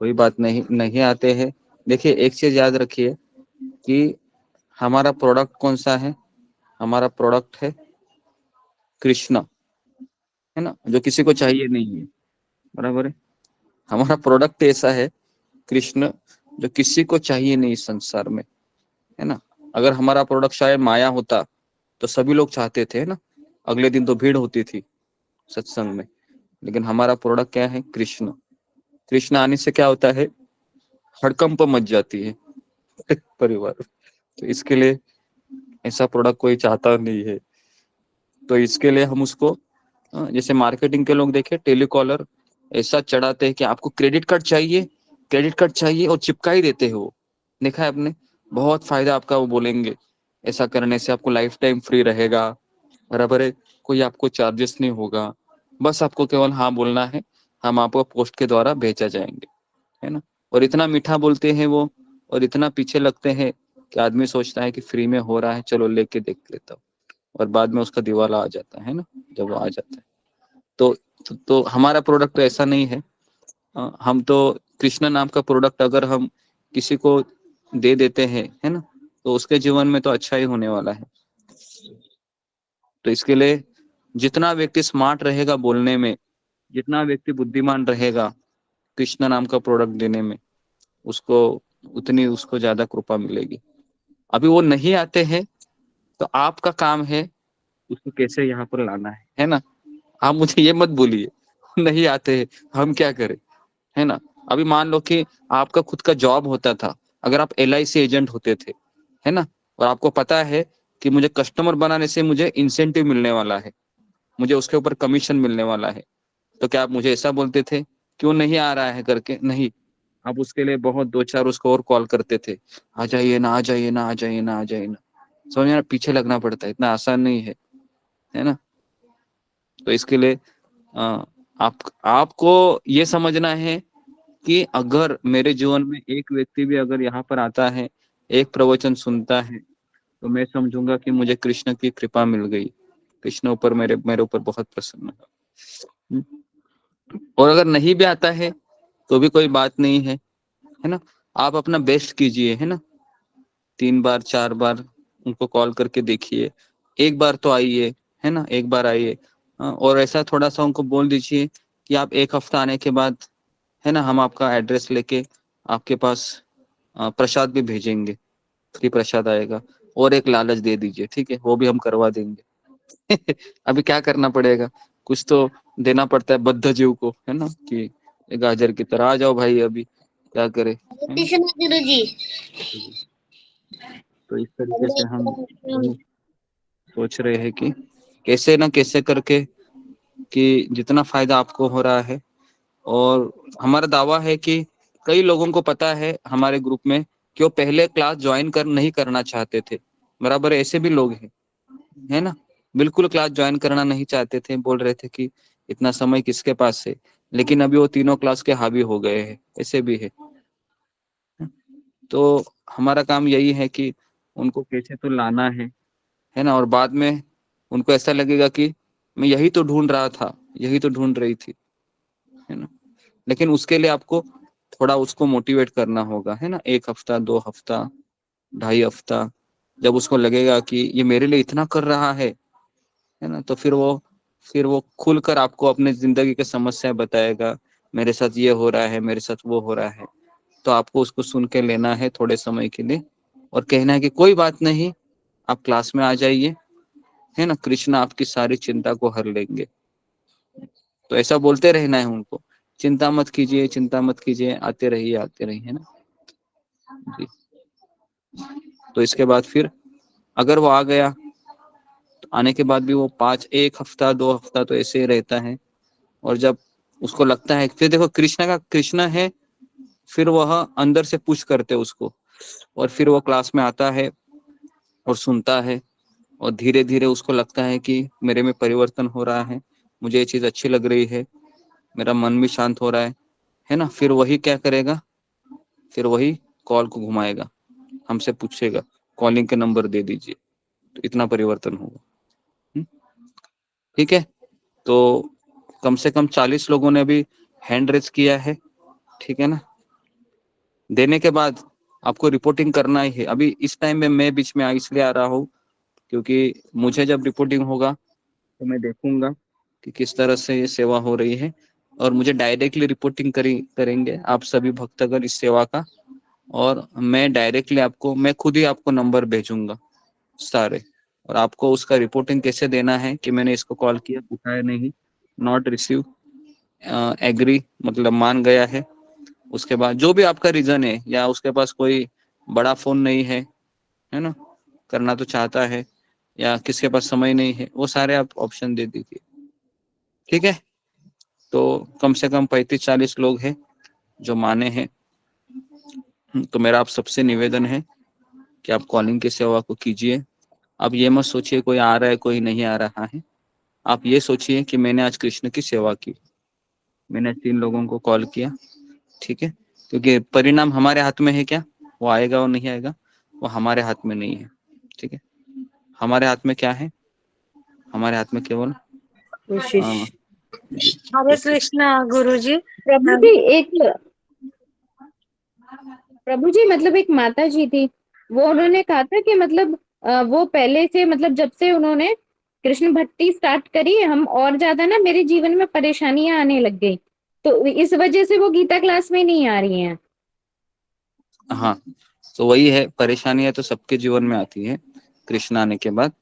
कोई बात नहीं, नहीं आते हैं। देखिए एक चीज याद रखिए कि हमारा प्रोडक्ट कौन सा है। हमारा प्रोडक्ट है कृष्ण, है ना, जो किसी को चाहिए नहीं है। बराबर है। हमारा प्रोडक्ट ऐसा है कृष्ण, जो किसी को चाहिए नहीं इस संसार में, है ना। अगर हमारा प्रोडक्ट शायद माया होता तो सभी लोग चाहते थे, है ना, अगले दिन तो भीड़ होती थी सत्संग में। लेकिन हमारा प्रोडक्ट क्या है? कृष्ण। कृष्ण आने से क्या होता है? हड़कंप मच जाती है परिवार। तो इसके लिए ऐसा प्रोडक्ट कोई चाहता नहीं है। तो इसके लिए हम उसको जैसे मार्केटिंग के लोग देखे, टेलीकॉलर ऐसा चढ़ाते हैं कि आपको क्रेडिट कार्ड चाहिए, क्रेडिट कार्ड चाहिए, और चिपका ही देते हैं वो। देखा है आपने? बहुत फायदा आपका, वो बोलेंगे ऐसा करने से आपको लाइफ टाइम फ्री रहेगा। बराबर है। कोई आपको चार्जेस नहीं होगा, बस आपको केवल हाँ बोलना है, हम आपको पोस्ट के द्वारा भेजा जाएंगे, है ना। और इतना मीठा बोलते हैं वो, और इतना पीछे लगते हैं कि आदमी सोचता है कि फ्री में हो रहा है, चलो लेके देख लेता हूँ, और बाद में उसका दिवाला आ जाता है ना, जब वो आ जाता है। तो हमारा प्रोडक्ट तो ऐसा नहीं है। हम तो कृष्ण नाम का प्रोडक्ट अगर हम किसी को दे देते हैं, है ना, तो उसके जीवन में तो अच्छा ही होने वाला है। तो इसके लिए जितना व्यक्ति स्मार्ट रहेगा बोलने में, जितना व्यक्ति बुद्धिमान रहेगा कृष्ण नाम का प्रोडक्ट देने में, उसको उतनी उसको ज्यादा कृपा मिलेगी। अभी वो नहीं आते हैं, तो आपका काम है उसको कैसे यहाँ पर लाना है ना। आप मुझे ये मत बोलिए नहीं आते हैं हम क्या करें, है ना। अभी मान लो कि आपका खुद का जॉब होता था, अगर आप LIC एजेंट होते थे, है ना, और आपको पता है कि मुझे कस्टमर बनाने से मुझे इंसेंटिव मिलने वाला है, मुझे उसके ऊपर कमीशन मिलने वाला है, तो क्या आप मुझे ऐसा बोलते थे क्यों नहीं आ रहा है करके? नहीं, आप उसके लिए बहुत 2-4 उसको और कॉल करते थे, आ जाइए ना, आ जाइए ना, आ जाइए ना, आ जाइए ना। समझ में? पीछे लगना पड़ता है, इतना आसान नहीं है ना। तो इसके लिए आपको ये समझना है कि अगर मेरे जीवन में एक व्यक्ति भी अगर यहाँ पर आता है, एक प्रवचन सुनता है, तो मैं समझूंगा कि मुझे कृष्ण की कृपा मिल गई, कृष्ण ऊपर मेरे ऊपर बहुत प्रसन्न है। और अगर नहीं भी आता है तो भी कोई बात नहीं है ना। आप अपना बेस्ट कीजिए, है ना, 3 बार 4 बार उनको कॉल करके देखिए, एक बार तो आइए, है ना, एक बार आइए। और ऐसा थोड़ा सा उनको बोल दीजिए कि आप एक हफ्ता आने के बाद, है ना, हम आपका एड्रेस लेके आपके पास प्रसाद भी भेजेंगे, फ्री प्रसाद आएगा। और एक लालच दे दीजिए, ठीक है, वो भी हम करवा देंगे अभी क्या करना पड़ेगा? कुछ तो देना पड़ता है बद्ध जीव को, है ना, कि गाजर की तरह आ जाओ भाई, अभी क्या करे, है ना? तो इस तरीके से हम सोच रहे हैं कि कैसे ना कैसे करके कि जितना फायदा आपको हो रहा है। और हमारा दावा है कि कई लोगों को पता है हमारे ग्रुप में कि वो पहले क्लास ज्वाइन नहीं करना चाहते थे। बराबर है, ऐसे भी लोग हैं, है ना, बिल्कुल क्लास ज्वाइन करना नहीं चाहते थे, बोल रहे थे कि इतना समय किसके पास है, लेकिन अभी वो तीनों क्लास के हावी हो गए हैं, ऐसे भी है। तो हमारा काम यही है कि उनको कैसे तो लाना है ना, और बाद में उनको ऐसा लगेगा कि मैं यही तो ढूंढ रहा था, यही तो ढूंढ रही थी, है ना। लेकिन उसके लिए आपको थोड़ा उसको मोटिवेट करना होगा, है ना। 1 हफ्ता, 2 हफ्ता, 2.5 हफ्ता, जब उसको लगेगा कि ये मेरे लिए इतना कर रहा है ना, तो फिर वो खुलकर आपको अपने जिंदगी की समस्या बताएगा, मेरे साथ ये हो रहा है, मेरे साथ वो हो रहा है। तो आपको उसको सुन के लेना है थोड़े समय के लिए और कहना है कि कोई बात नहीं, आप क्लास में आ जाइए, है ना, कृष्ण आपकी सारी चिंता को हर लेंगे। तो ऐसा बोलते रहना है उनको, चिंता मत कीजिए, चिंता मत कीजिए, आते रहिए, है ना जी। तो इसके बाद फिर अगर वो आ गया, तो आने के बाद भी वो 1 हफ्ता 2 हफ्ता तो ऐसे ही रहता है। और जब उसको लगता है, फिर देखो कृष्णा है, फिर वह अंदर से पुश करते उसको, और फिर वो क्लास में आता है और सुनता है, और धीरे धीरे उसको लगता है कि मेरे में परिवर्तन हो रहा है, मुझे ये चीज अच्छी लग रही है, मेरा मन भी शांत हो रहा है ना। फिर वही क्या करेगा, फिर वही कॉल को घुमाएगा, हमसे पूछेगा कॉलिंग के नंबर दे दीजिए, तो इतना परिवर्तन होगा। ठीक है, तो कम से कम 40 लोगों ने अभी हैंड रेज किया है, ठीक है ना। देने के बाद आपको रिपोर्टिंग करना ही है। अभी इस टाइम में मैं बीच में इसलिए आ रहा हूँ क्योंकि मुझे जब रिपोर्टिंग होगा तो मैं देखूंगा कि किस तरह से ये सेवा हो रही है, और मुझे डायरेक्टली रिपोर्टिंग करेंगे आप सभी भक्तगण इस सेवा का, और मैं खुद ही आपको नंबर भेजूंगा सारे, और आपको उसका रिपोर्टिंग कैसे देना है कि मैंने इसको कॉल किया, उठाया नहीं, नॉट रिसीव, एग्री मतलब मान गया है। उसके बाद जो भी आपका रीजन है, या उसके पास कोई बड़ा फोन नहीं है ना, करना तो चाहता है, या किसके पास समय नहीं है, वो सारे आप ऑप्शन दे दीजिए। ठीक है, तो कम से कम 35-40 लोग हैं जो माने हैं। तो मेरा आप सबसे निवेदन है कि आप कॉलिंग की सेवा को कीजिए। आप ये मत सोचिए कोई आ रहा है कोई नहीं आ रहा है, आप ये सोचिए कि मैंने आज कृष्ण की सेवा की, मैंने 3 लोगों को कॉल किया, ठीक है। क्योंकि परिणाम हमारे हाथ में है क्या, वो आएगा और नहीं आएगा, वो हमारे हाथ में नहीं है, ठीक है। हमारे हाथ में क्या है, हमारे हाथ में केवल कोशिश। हरे कृष्णा गुरुजी। प्रभु जी एक प्रभु जी मतलब एक माता जी थी, वो उन्होंने कहा था कि मतलब वो पहले से मतलब जब से उन्होंने कृष्ण भक्ति स्टार्ट करी हम और ज्यादा ना मेरे जीवन में परेशानियां आने लग गई, तो इस वजह से वो गीता क्लास में नहीं आ रही हैं। हाँ, तो वही है, परेशानियां तो सबके जीवन में आती है, कृष्ण आने के बाद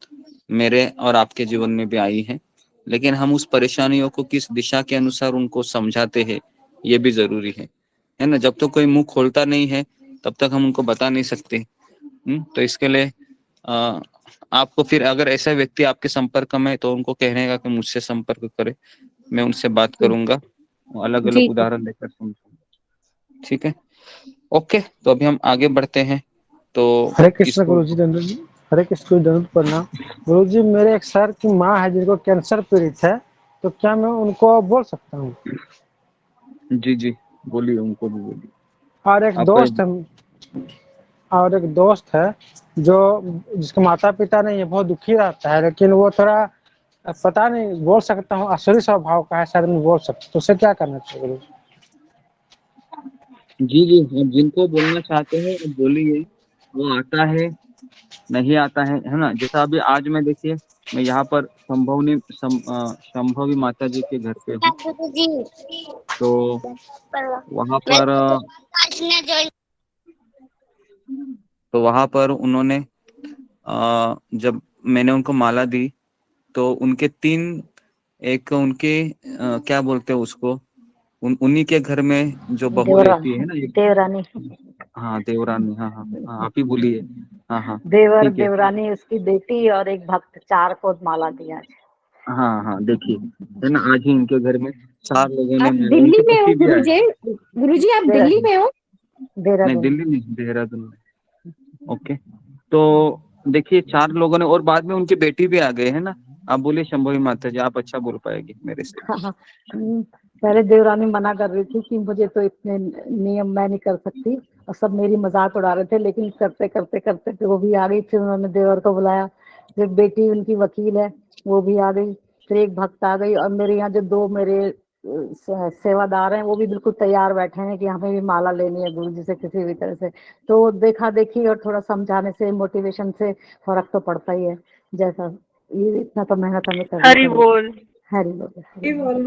मेरे और आपके जीवन में भी आई है, लेकिन हम उस परेशानियों को किस दिशा के अनुसार उनको समझाते हैं, ये भी जरूरी है ना। जब तक कोई मुंह खोलता नहीं है तब तक हम उनको बता नहीं सकते। तो इसके लिए आपको फिर अगर ऐसा व्यक्ति आपके संपर्क में है तो उनको कहने का कि मुझसे संपर्क करे, मैं उनसे बात करूंगा, अलग अलग जी उदाहरण देकर समझूंगा। ठीक है, ओके, तो अभी हम आगे बढ़ते हैं। तो हरे कृष्ण इसको गुरुजी दंड जी। हरे कृष्ण दंड प्रणाम। गुरुजी मेरे एक सर की माँ है जिनको कैंसर पीड़ित है, तो क्या मैं उनको बोल सकता हूँ? जी जी बोलिए, उनको भी बोलिए। और एक आपका दोस्त है, और एक दोस्त है जो जिसके माता पिता नहीं है, बहुत दुखी रहता है, लेकिन वो थोड़ा पता नहीं बोल सकता हूँ असली स्वभाव का है, शायद मैं बोल सकता, तो उसे क्या करना चाहिए गुरु? जी जी, आप जिनको बोलना चाहते हैं आप बोलिए, वो आता है नहीं आता है ना। जैसा अभी आज मैं देखिए, मैं यहाँ पर संभवी माता जी के घर पे हूँ, तो वहाँ पर उन्होंने जब मैंने उनको माला दी तो उनके 3 एक उनके क्या बोलते हैं उसको, उन्हीं के घर में जो बहू रहती है ना, देवरानी। हाँ देवरानी, हाँ हाँ हाँ, आप ही बोलिए। हाँ हाँ ठीक है, देवरानी उसकी बेटी और एक भक्त, 4 को माला दिया। हाँ हाँ देखिए, है ना, आज ही इनके घर में 4 लोगों ने आप माला, दिल्ली उनके में हो पति भी आए। गुरुजी आप दिल्ली में हो? नहीं देहरादून। दिल्ली नहीं, देहरादून में। ओके, तो देखिए 4 लोगों ने, और बाद में उनकी बेटी भी आ गए, है ना। आप बोलिए शंभवी माता जी, आप अच्छा बोल पाएगी मेरे से। हाँ, पहले देवरानी मना कर रही थी कि मुझे तो इतने नियम मैं नहीं कर सकती, और सब मेरी मजाक उड़ा रहे थे, लेकिन करते करते करते फिर वो भी आ गई। फिर उन्होंने देवर को बुलाया, फिर बेटी उनकी वकील है वो भी आ गई, फिर एक भक्त आ गई, और मेरे यहाँ जो 2 मेरे सेवादार हैं वो भी बिल्कुल तैयार बैठे हैं कि हमें भी माला लेनी है गुरु जी से किसी भी तरह से। तो देखा देखी और थोड़ा समझाने से, मोटिवेशन से फर्क तो पड़ता ही है। जैसा ये इतना तो मेहनत हमें करनी हरि पड़ेगी। बोल। हरि बोल,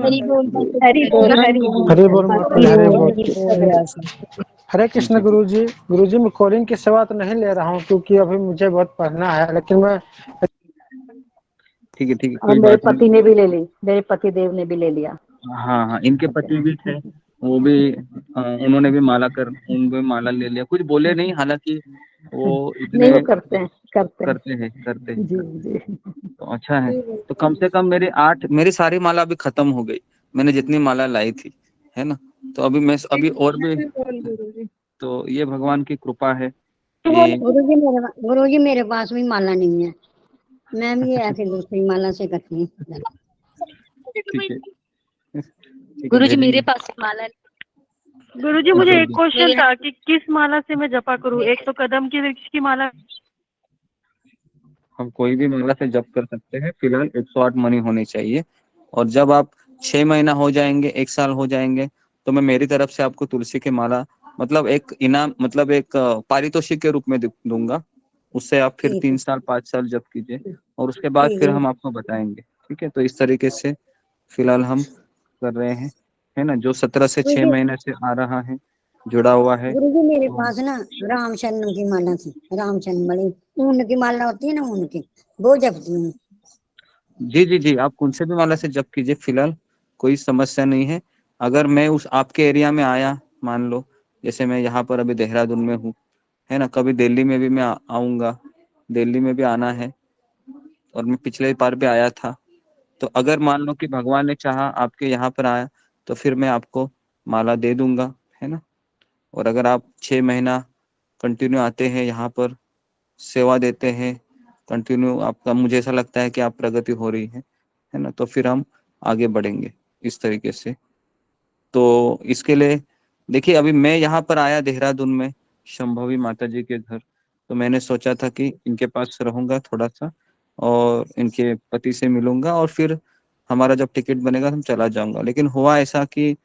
हरि बोल। हरि बोल हरि बोल, हरि बोल। हरि बोल माता जी, हरि बोल। हरे कृष्ण जी गुरु जी। गुरु जी, मैं कॉलिंग की सेवा तो नहीं ले रहा हूँ क्योंकि अभी मुझे बहुत पढ़ना है, लेकिन मैं ठीक है, और कोई मेरे बात नहीं। पति ने भी ले ली, मेरे पति देव ने भी ले लिया। हाँ हाँ, इनके पति भी थे, वो भी उन्होंने भी उनको भी माला ले लिया, कुछ बोले नहीं, हालांकि वो नहीं, इतने वो करते हैं, करते हैं। जी जी। तो अच्छा है। तो कम से कम मेरी सारी माला अभी खत्म हो गई, मैंने जितनी माला लाई थी, है ना। तो अभी और भी, तो ये भगवान की कृपा है कि गुरु जी मेरे पास भी माला नहीं है, मैं भी ऐसे दूसरी माला से करती हूँ। ठीक है, गुरु जी मेरे भेजेंगे। पास माला गुरु जी मुझे एक क्वेश्चन मेरे था कि किस माला से मैं जपा करूँ? एक तो कदम के वृक्ष की माला। हम कोई भी माला से जप कर सकते हैं, फिलहाल 108 मनी होनी चाहिए। और जब आप 6 महीना हो जाएंगे, 1 साल हो जाएंगे, तो मैं मेरी तरफ से आपको तुलसी की माला, मतलब एक इनाम, मतलब एक पारितोषिक के रूप में दूंगा। उससे आप फिर 3 साल 5 साल जप कीजिए, और उसके बाद फिर हम आपको बताएंगे। ठीक है, तो इस तरीके से फिलहाल हम कर रहे हैं, है ना। जो 17 से 6 महीने से आ रहा है, जुड़ा हुआ है। गुरु जी मेरे पास ना राम शरण की माला थी, राम शरण वाली ऊन की माला होती है ना, ऊन की, वो जपती हूँ। जी जी जी, आप कौन से भी माला से जप कीजिए, फिलहाल कोई समस्या नहीं है। अगर मैं उस आपके एरिया में आया, मान लो जैसे मैं यहाँ पर अभी देहरादून में हूँ, है ना, कभी दिल्ली में भी मैं आऊंगा, दिल्ली में भी आना है, और मैं पिछले बार भी आया था। तो अगर मान लो कि भगवान ने चाहा आपके यहाँ पर आया, तो फिर मैं आपको माला दे दूंगा, है ना। और अगर आप 6 महीना कंटिन्यू आते हैं यहाँ पर, सेवा देते हैं कंटिन्यू, आपका मुझे ऐसा लगता है कि आप प्रगति हो रही है ना, तो फिर हम आगे बढ़ेंगे इस तरीके से। तो इसके लिए देखिए, अभी मैं यहाँ पर आया देहरादून में शंभवी माता जी के घर, तो मैंने सोचा था कि इनके पास रहूंगा थोड़ा सा, और इनके पति से मिलूंगा, और फिर हमारा जब टिकट बनेगा हम चला जाऊंगा। लेकिन हुआ ऐसा कि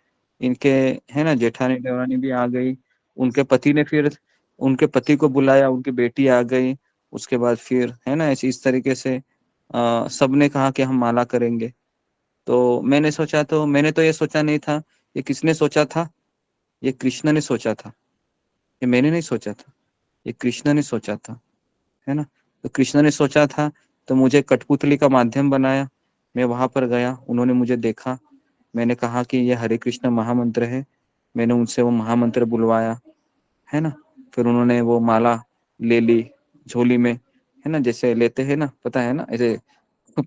इनके, है ना, जेठानी देवरानी भी आ गई, उनके पति ने फिर उनके पति को बुलाया, उनकी बेटी आ गई, उसके बाद फिर, है ना, ऐसे इस तरीके से सबने कहा कि हम माला करेंगे। तो मैंने तो ये सोचा नहीं था। ये किसने सोचा था? ये कृष्ण ने सोचा था, ये मैंने नहीं सोचा था, ये कृष्ण ने सोचा था, है ना। तो कृष्ण ने सोचा था, तो मुझे कठपुतली का माध्यम बनाया, मैं वहां पर गया, उन्होंने मुझे देखा, मैंने कहा कि ये हरे कृष्ण महामंत्र है, मैंने उनसे वो महामंत्र बुलवाया, है ना। फिर उन्होंने वो माला ले ली झोली में, है ना, जैसे लेते हैं ना, पता है ना, ऐसे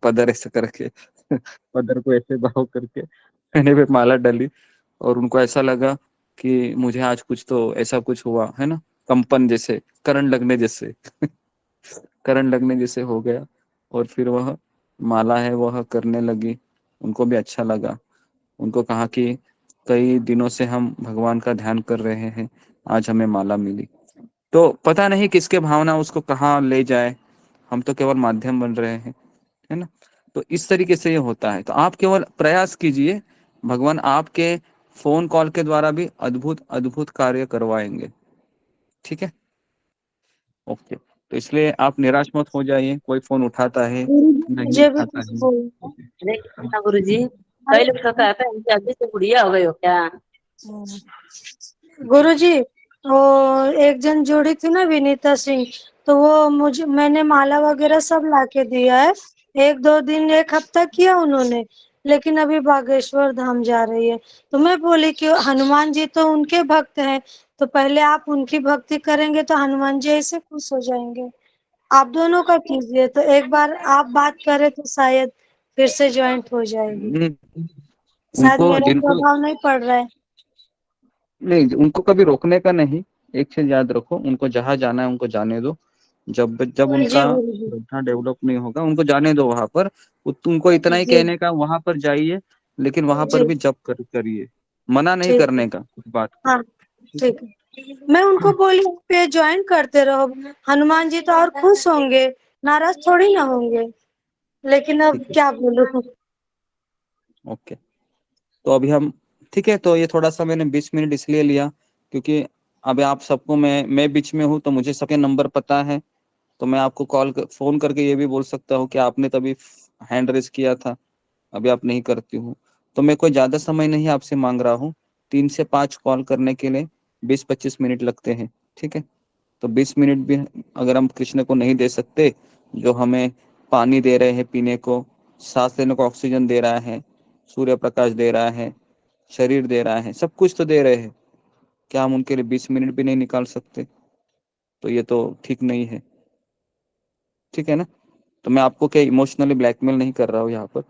पदर ऐसे करके पदर को ऐसे भाव करके मैंने भी माला डाली, और उनको ऐसा लगा कि मुझे आज कुछ तो ऐसा कुछ हुआ, है ना, कंपन जैसे, करंट लगने जैसे करंट लगने जैसे हो गया। और फिर वह माला है वह करने लगी, उनको भी अच्छा लगा। उनको कहा कि कई दिनों से हम भगवान का ध्यान कर रहे हैं, आज हमें माला मिली। तो पता नहीं किसके भावना उसको कहाँ ले जाए, हम तो केवल माध्यम बन रहे हैं, है ना। तो इस तरीके से ये होता है। तो आप केवल प्रयास कीजिए, भगवान आपके फोन कॉल के द्वारा भी अद्भुत अद्भुत कार्य करवाएंगे। ठीक है, ओके। तो इसलिए आप निराश मत हो जाइए, कोई फोन उठाता है नहीं मुझे भी उठाता कुछ है। बोल। हरे कृष्णा गुरु जी। कई लोग तो कहते हैं कि अभी से बुढ़िया हो गई हो क्या? गुरु जी, वो एक जन जोड़ी थी ना, विनीता सिंह, तो वो मैंने माला वगैरह सब लाके दिया है। 1-2 दिन, 1 हफ्ता किया उन्होंने, लेकिन अभी बागेश्वर धाम जा रही है। तो मैं बोली कि हनुमान जी तो उनके भक्त हैं, तो पहले आप उनकी भक्ति करेंगे तो हनुमान जी ऐसे खुश हो जाएंगे। आप दोनों का कीजिए, तो एक बार आप बात करें तो शायद फिर से ज्वाइंट हो जाएगी। शायद उनको मेरा जिनको प्रभाव नहीं पड़ रहा है। नहीं, उनको कभी रोकने का नहीं। एक चीज याद रखो, उनको जहां जाना है उनको जाने दो। जब जब जी उनका गुरु जी। श्रद्धा डेवलप नहीं होगा, उनको जाने दो वहां पर। तुमको इतना ही जी कहने का, वहां पर जाइए, लेकिन वहां पर जी। भी जप करिए, मना नहीं ठीक है। करने का उस बात को। हाँ ठीक है। मैं उनको बोली पे ज्वाइन करते रहो, हनुमान जी तो और खुश होंगे, नाराज थोड़ी ना होंगे। लेकिन अब ठीक है, क्या बोलूं। ओके। तो अभी हम, ठीक है, तो ये थोड़ा सा मैंने 20 मिनट इसलिए लिया क्योंकि अभी आप सबको मैं बीच में हूँ, तो मुझे सबके नंबर पता है, तो मैं आपको फोन करके ये भी बोल सकता हूँ कि आपने तभी हैंड रेस किया था, अभी आप नहीं करती हूँ। तो मैं कोई ज्यादा समय नहीं आपसे मांग रहा हूँ, 3 से 5 कॉल करने के लिए 20-25 मिनट लगते हैं, ठीक है। तो 20 मिनट भी अगर हम कृष्ण को नहीं दे सकते, जो हमें पानी दे रहे हैं पीने को, सांस लेने को ऑक्सीजन दे रहा है, सूर्य प्रकाश दे रहा है, शरीर दे रहा है, सब कुछ तो दे रहे हैं, क्या हम उनके लिए 20 मिनट भी नहीं निकाल सकते? तो ये तो ठीक नहीं है, ठीक है ना। तो मैं आपको क्या इमोशनली ब्लैकमेल नहीं कर रहा हूँ यहाँ पर,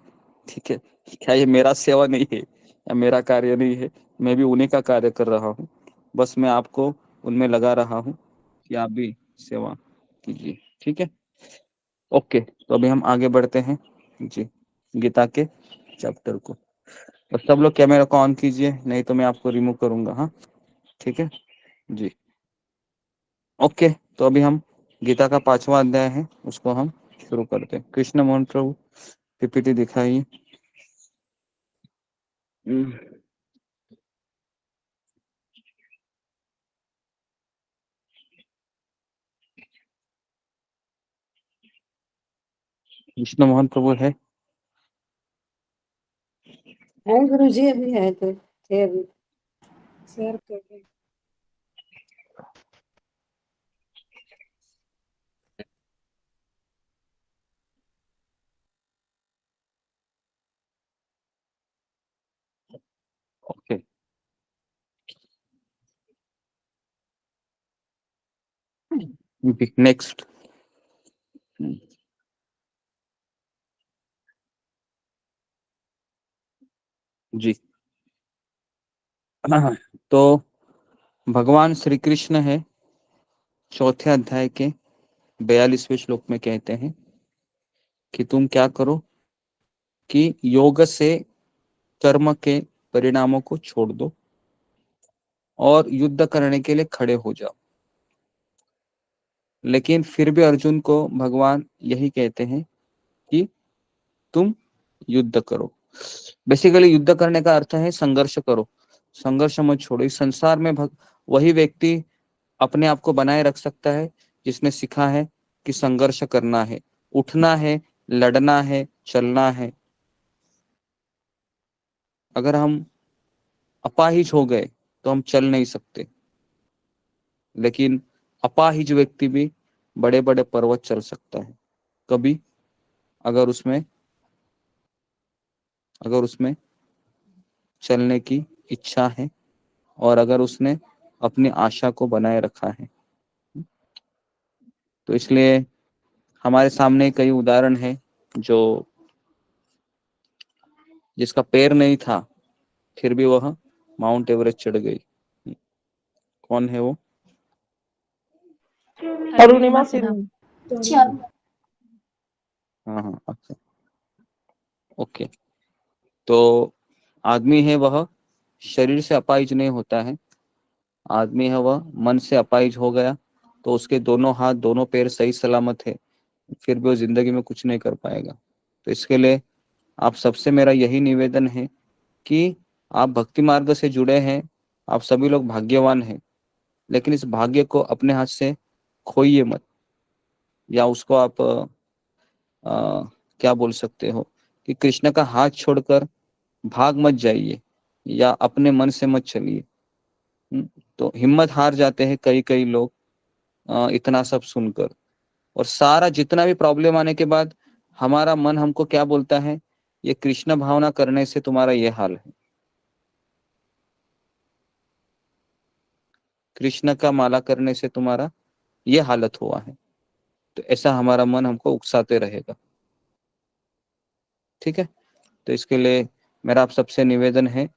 ठीक है। क्या ये मेरा सेवा नहीं है या मेरा कार्य नहीं है? मैं भी उन्हीं का कार्य कर रहा हूँ, बस मैं आपको उनमें लगा रहा हूँ कि आप भी सेवा कीजिए, ठीक है। ओके, तो अभी हम आगे बढ़ते हैं जी, गीता के चैप्टर को। तो सब लोग कैमरा को ऑन कीजिए, नहीं तो मैं आपको रिमूव करूंगा, हाँ, ठीक है जी। ओके, तो अभी हम गीता का 5वां अध्याय है, उसको हम शुरू करते हैं। कृष्ण मोहन प्रभु पीपीटी दिखाइए। कृष्ण मोहन प्रभु है? है गुरुजी, अभी है तो थे अभी शेयर कर रहे हैं। ओके, नेक्स्ट जी। तो भगवान श्री कृष्ण है, चौथे अध्याय के 42वें श्लोक में कहते हैं कि तुम क्या करो कि योग से कर्म के परिणामों को छोड़ दो और युद्ध करने के लिए खड़े हो जाओ। लेकिन फिर भी अर्जुन को भगवान यही कहते हैं कि तुम युद्ध करो। बेसिकली युद्ध करने का अर्थ है संघर्ष करो, संघर्ष मत छोड़ो। इस संसार में वही व्यक्ति अपने आप को बनाए रख सकता है जिसने सीखा है कि संघर्ष करना है, उठना है, लड़ना है, चलना है। अगर हम अपाहिज हो गए तो हम चल नहीं सकते, लेकिन अपाहिज व्यक्ति भी बड़े बड़े पर्वत चल सकता है कभी, अगर उसमें चलने की इच्छा है और अगर उसने अपनी आशा को बनाए रखा है। तो इसलिए हमारे सामने कई उदाहरण है जो जिसका पैर नहीं था फिर भी वह माउंट एवरेस्ट चढ़ गई। कौन है वो? अरुणिमा सिन्हा। हाँ हाँ, अच्छा, ओके। तो आदमी है वह शरीर से अपाहिज नहीं होता है, आदमी है वह मन से अपाहिज हो गया तो उसके दोनों हाथ दोनों पैर सही सलामत है, फिर भी वो जिंदगी में कुछ नहीं कर पाएगा। तो इसके लिए आप सबसे मेरा यही निवेदन है कि आप भक्ति मार्ग से जुड़े हैं, आप सभी लोग भाग्यवान हैं, लेकिन इस भाग्य को अपने हाथ से खोइए मत, या उसको आप क्या बोल सकते हो कि कृष्ण का हाथ छोड़कर भाग मत जाइए या अपने मन से मत चलिए। तो हिम्मत हार जाते हैं कई कई लोग इतना सब सुनकर, और सारा जितना भी प्रॉब्लम आने के बाद हमारा मन हमको क्या बोलता है, ये कृष्ण भावना करने से तुम्हारा ये हाल है, कृष्ण का माला करने से तुम्हारा ये हालत हुआ है। तो ऐसा हमारा मन हमको उकसाते रहेगा, ठीक है। तो इसके लिए मेरा आप सबसे निवेदन है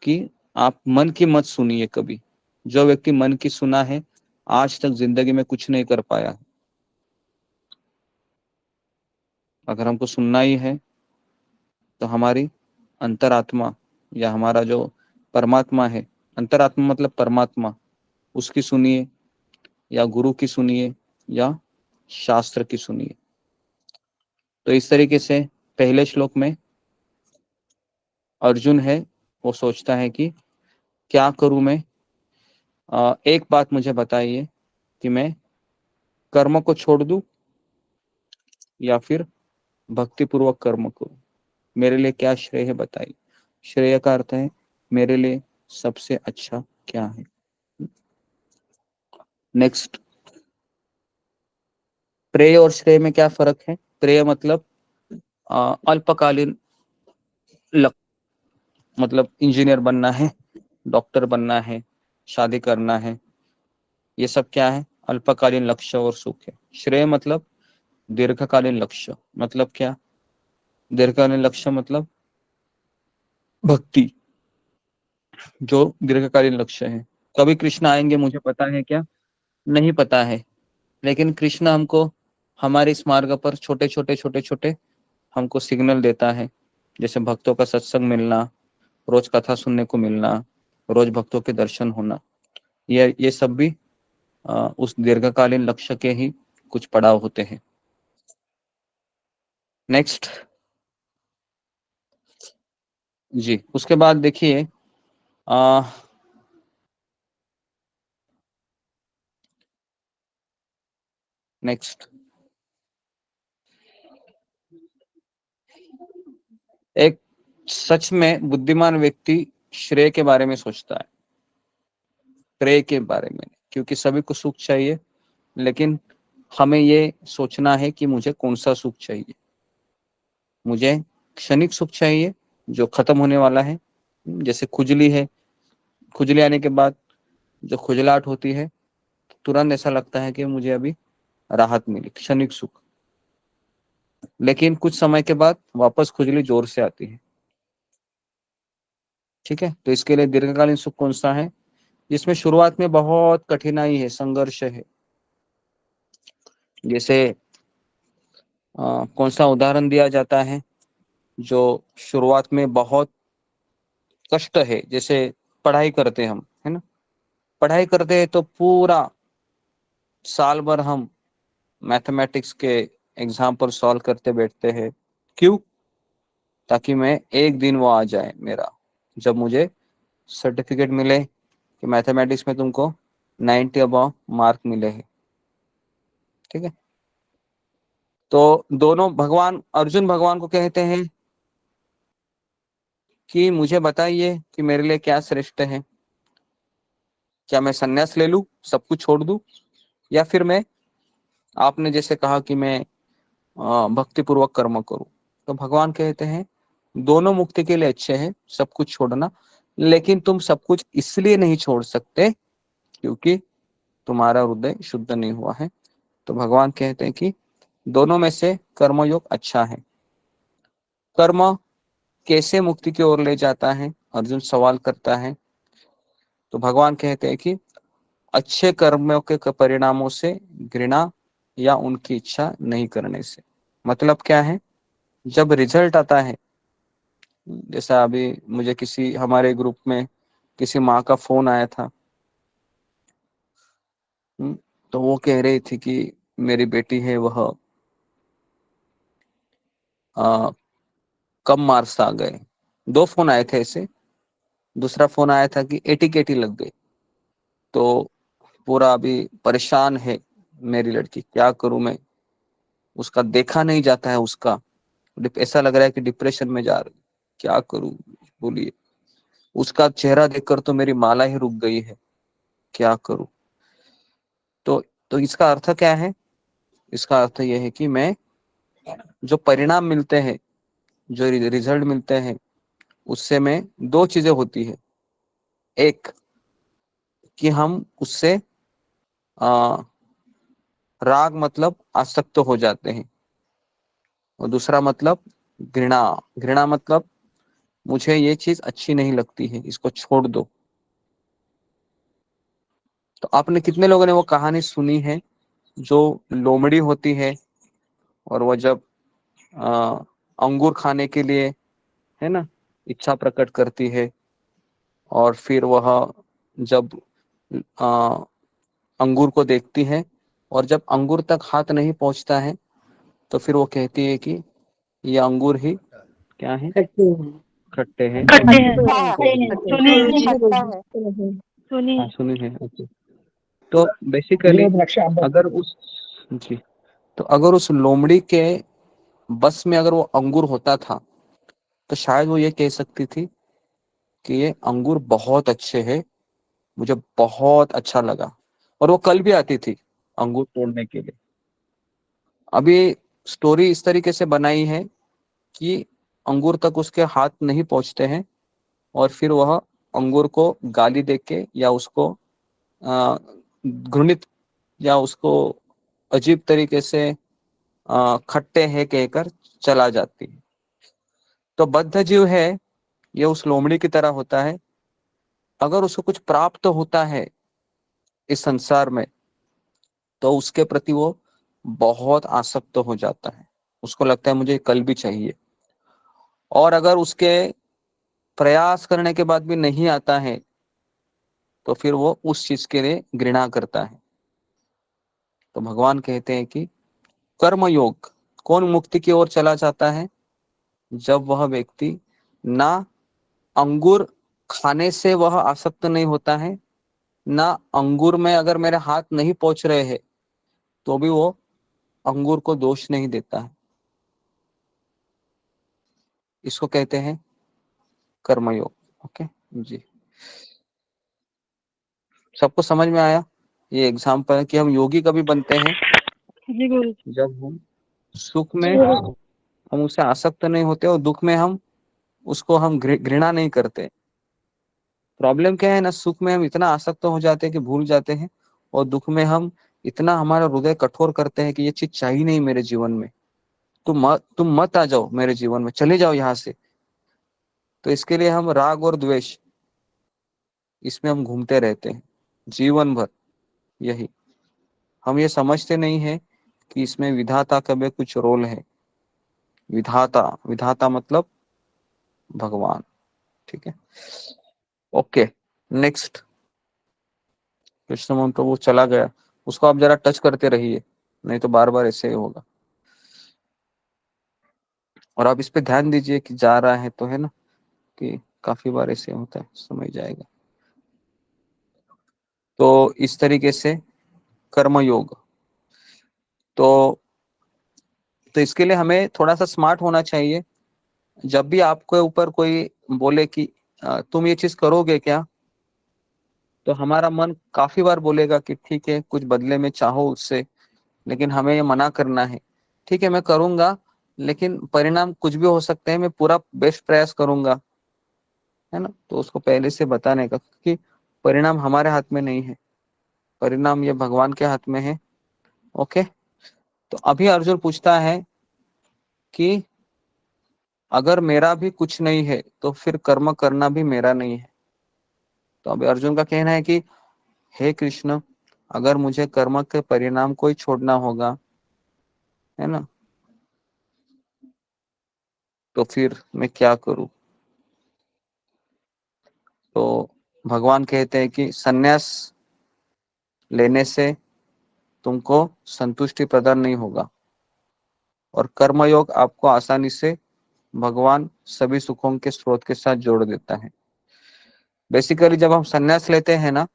कि आप मन की मत सुनिए कभी। जो व्यक्ति मन की सुना है आज तक जिंदगी में कुछ नहीं कर पाया। अगर हमको सुनना ही है तो हमारी अंतरात्मा या हमारा जो परमात्मा है, अंतरात्मा मतलब परमात्मा, उसकी सुनिए या गुरु की सुनिए या शास्त्र की सुनिए। तो इस तरीके से पहले श्लोक में अर्जुन है वो सोचता है कि क्या करूं मैं। एक बात मुझे बताइए कि मैं कर्म को छोड़ दूं या फिर भक्ति पूर्वक कर्म करूं, मेरे लिए क्या श्रेय है बताइए। श्रेय का अर्थ है मेरे लिए सबसे अच्छा क्या है। नेक्स्ट, प्रेय और श्रेय में क्या फर्क है। प्रेय मतलब अल्पकालीन लक्ष्य, मतलब इंजीनियर बनना है, डॉक्टर बनना है, शादी करना है, ये सब क्या है, अल्पकालीन लक्ष्य और सुख है। श्रेय मतलब दीर्घकालीन लक्ष्य। मतलब क्या, दीर्घकालीन लक्ष्य मतलब भक्ति, जो दीर्घकालीन लक्ष्य है। कभी कृष्ण आएंगे मुझे पता है क्या, नहीं पता है, लेकिन कृष्ण हमको हमारे इस मार्ग पर छोटे छोटे छोटे छोटे हमको सिग्नल देता है। जैसे भक्तों का सत्संग मिलना, रोज कथा सुनने को मिलना, रोज भक्तों के दर्शन होना, ये सब भी उस दीर्घकालीन लक्ष्य के ही कुछ पड़ाव होते हैं। नेक्स्ट जी, उसके बाद देखिए नेक्स्ट, एक सच में बुद्धिमान व्यक्ति श्रेय के बारे में सोचता है, प्रेय के बारे में, क्योंकि सभी को सुख चाहिए, लेकिन हमें ये सोचना है कि मुझे कौन सा सुख चाहिए। मुझे क्षणिक सुख चाहिए जो खत्म होने वाला है, जैसे खुजली है, खुजली आने के बाद जो खुजलाहट होती है तुरंत ऐसा लगता है कि मुझे अभी राहत मिली, क्षणिक सुख। लेकिन कुछ समय के बाद वापस खुजली जोर से आती है। ठीक है, तो इसके लिए दीर्घकालीन सुख कौन सा है, जिसमें शुरुआत में बहुत कठिनाई है, संघर्ष है। जैसे कौन सा उदाहरण दिया जाता है, जो शुरुआत में बहुत कष्ट है, जैसे पढ़ाई करते हम, है ना, पढ़ाई करते हैं तो पूरा साल भर हम मैथमेटिक्स के एग्जाम्पल सॉल्व करते बैठते हैं। क्यों, ताकि मैं एक दिन वो आ जाए मेरा, जब मुझे सर्टिफिकेट मिले कि मैथमेटिक्स में तुमको 90 अबव मार्क मिले हैं। ठीक है, तो दोनों भगवान, अर्जुन भगवान को कहते हैं कि मुझे बताइए कि मेरे लिए क्या श्रेष्ठ है, क्या मैं सन्यास ले लूं, सब कुछ छोड़ दूं, या फिर मैं, आपने जैसे कहा कि मैं भक्ति पूर्वक कर्म करूं। तो भगवान कहते हैं दोनों मुक्ति के लिए अच्छे हैं, सब कुछ छोड़ना, लेकिन तुम सब कुछ इसलिए नहीं छोड़ सकते क्योंकि तुम्हारा हृदय शुद्ध नहीं हुआ है। तो भगवान कहते हैं कि दोनों में से कर्मयोग अच्छा है। कर्म कैसे मुक्ति की ओर ले जाता है, अर्जुन सवाल करता है। तो भगवान कहते हैं कि अच्छे कर्मों के परिणामों से घृणा या उनकी इच्छा नहीं करने से। मतलब क्या है, जब रिजल्ट आता है, जैसा अभी मुझे किसी हमारे ग्रुप में किसी माँ का फोन आया था, तो वो कह रही थी कि मेरी बेटी है वह कम मार्क्स आ गए। 2 फोन आए थे ऐसे, दूसरा फोन आया था कि 80 केटी लग गई। तो पूरा अभी परेशान है मेरी लड़की, क्या करूं मैं, उसका देखा नहीं जाता है, उसका ऐसा लग रहा है कि डिप्रेशन में जा रही, क्या करूं बोलिए, उसका चेहरा देखकर तो मेरी माला ही रुक गई है, क्या करूं। तो इसका अर्थ क्या है, इसका अर्थ यह है कि मैं, जो परिणाम मिलते हैं, जो रिजल्ट मिलते हैं, उससे में 2 चीजें होती है। एक कि हम उससे राग मतलब आसक्त हो जाते हैं, और दूसरा मतलब घृणा। घृणा मतलब मुझे ये चीज अच्छी नहीं लगती है, इसको छोड़ दो। तो आपने कितने लोगों ने वो कहानी सुनी है, जो लोमड़ी होती है और वो जब अंगूर खाने के लिए, है ना, इच्छा प्रकट करती है, और फिर वह जब अंगूर को देखती है और जब अंगूर तक हाथ नहीं पहुंचता है, तो फिर वो कहती है कि ये अंगूर ही क्या है, खट्टे हैं। सुनिए। सुनिए ओके। तो बेसिकली अगर उस लोमड़ी के बस में अगर वो अंगूर होता था तो शायद वो ये कह सकती थी कि ये अंगूर बहुत अच्छे हैं, मुझे बहुत अच्छा लगा, और वो कल भी आती थी अंगूर तोड़ने के लिए। अभी स्टोरी इस तरीके से बनाई है कि अंगूर तक उसके हाथ नहीं पहुंचते हैं और फिर वह अंगूर को गाली देके या उसको घृणित या उसको अजीब तरीके से खट्टे हैं कहकर चला जाती है। तो बद्ध जीव है ये उस लोमड़ी की तरह होता है। अगर उसको कुछ प्राप्त होता है इस संसार में तो उसके प्रति वो बहुत आसक्त हो जाता है, उसको लगता है मुझे कल भी चाहिए। और अगर उसके प्रयास करने के बाद भी नहीं आता है तो फिर वो उस चीज के लिए घृणा करता है। तो भगवान कहते हैं कि कर्म योग, कौन मुक्ति की ओर चला जाता है? जब वह व्यक्ति ना अंगूर खाने से वह आसक्त नहीं होता है, ना अंगूर में अगर मेरे हाथ नहीं पहुंच रहे हैं तो भी वो अंगूर को दोष नहीं देता है। इसको कहते हैं कर्मयोग। ओके जी, सबको समझ में आया? ये एग्जाम्पल है कि हम योगी कभी बनते हैं जी गुरु जी। जब हम सुख में हम उससे आसक्त नहीं होते और दुख में हम उसको हम घृणा नहीं करते। प्रॉब्लम क्या है ना, सुख में हम इतना आसक्त हो जाते हैं कि भूल जाते हैं, और दुख में हम इतना हमारा हृदय कठोर करते हैं कि ये चीज चाहिए नहीं मेरे जीवन में, तुम मत आ जाओ मेरे जीवन में, चले जाओ यहाँ से। तो इसके लिए हम राग और द्वेष, इसमें हम घूमते रहते हैं जीवन भर। यही हम ये समझते नहीं है कि इसमें विधाता का भी कुछ रोल है। विधाता, विधाता मतलब भगवान। ठीक है, ओके नेक्स्ट। कृष्ण मोहन प्रभु चला गया, उसको आप जरा टच करते रहिए, नहीं तो बार बार ऐसे ही होगा। और आप इस पे ध्यान दीजिए कि जा रहा है तो, है ना, कि काफी बार ऐसे होता है, समझ जाएगा। तो इस तरीके से कर्मयोग। तो इसके लिए हमें थोड़ा सा स्मार्ट होना चाहिए। जब भी आपके ऊपर कोई बोले कि तुम ये चीज करोगे क्या, तो हमारा मन काफी बार बोलेगा कि ठीक है कुछ बदले में चाहो उससे, लेकिन हमें ये मना करना है, ठीक है मैं करूंगा लेकिन परिणाम कुछ भी हो सकते हैं, मैं पूरा बेस्ट प्रयास करूंगा, है ना। तो उसको पहले से बताने का कि परिणाम हमारे हाथ में नहीं है, परिणाम ये भगवान के हाथ में है। ओके, तो अभी अर्जुन पूछता है कि अगर मेरा भी कुछ नहीं है तो फिर कर्म करना भी मेरा नहीं है। तो अभी अर्जुन का कहना है कि हे कृष्ण, अगर मुझे कर्म के परिणाम को ही छोड़ना होगा, है ना, तो फिर मैं क्या करूं? तो भगवान कहते हैं कि सन्यास लेने से तुमको संतुष्टि प्रदान नहीं होगा, और कर्मयोग आपको आसानी से भगवान सभी सुखों के स्रोत के साथ जोड़ देता है। बेसिकली जब हम सन्यास लेते हैं ना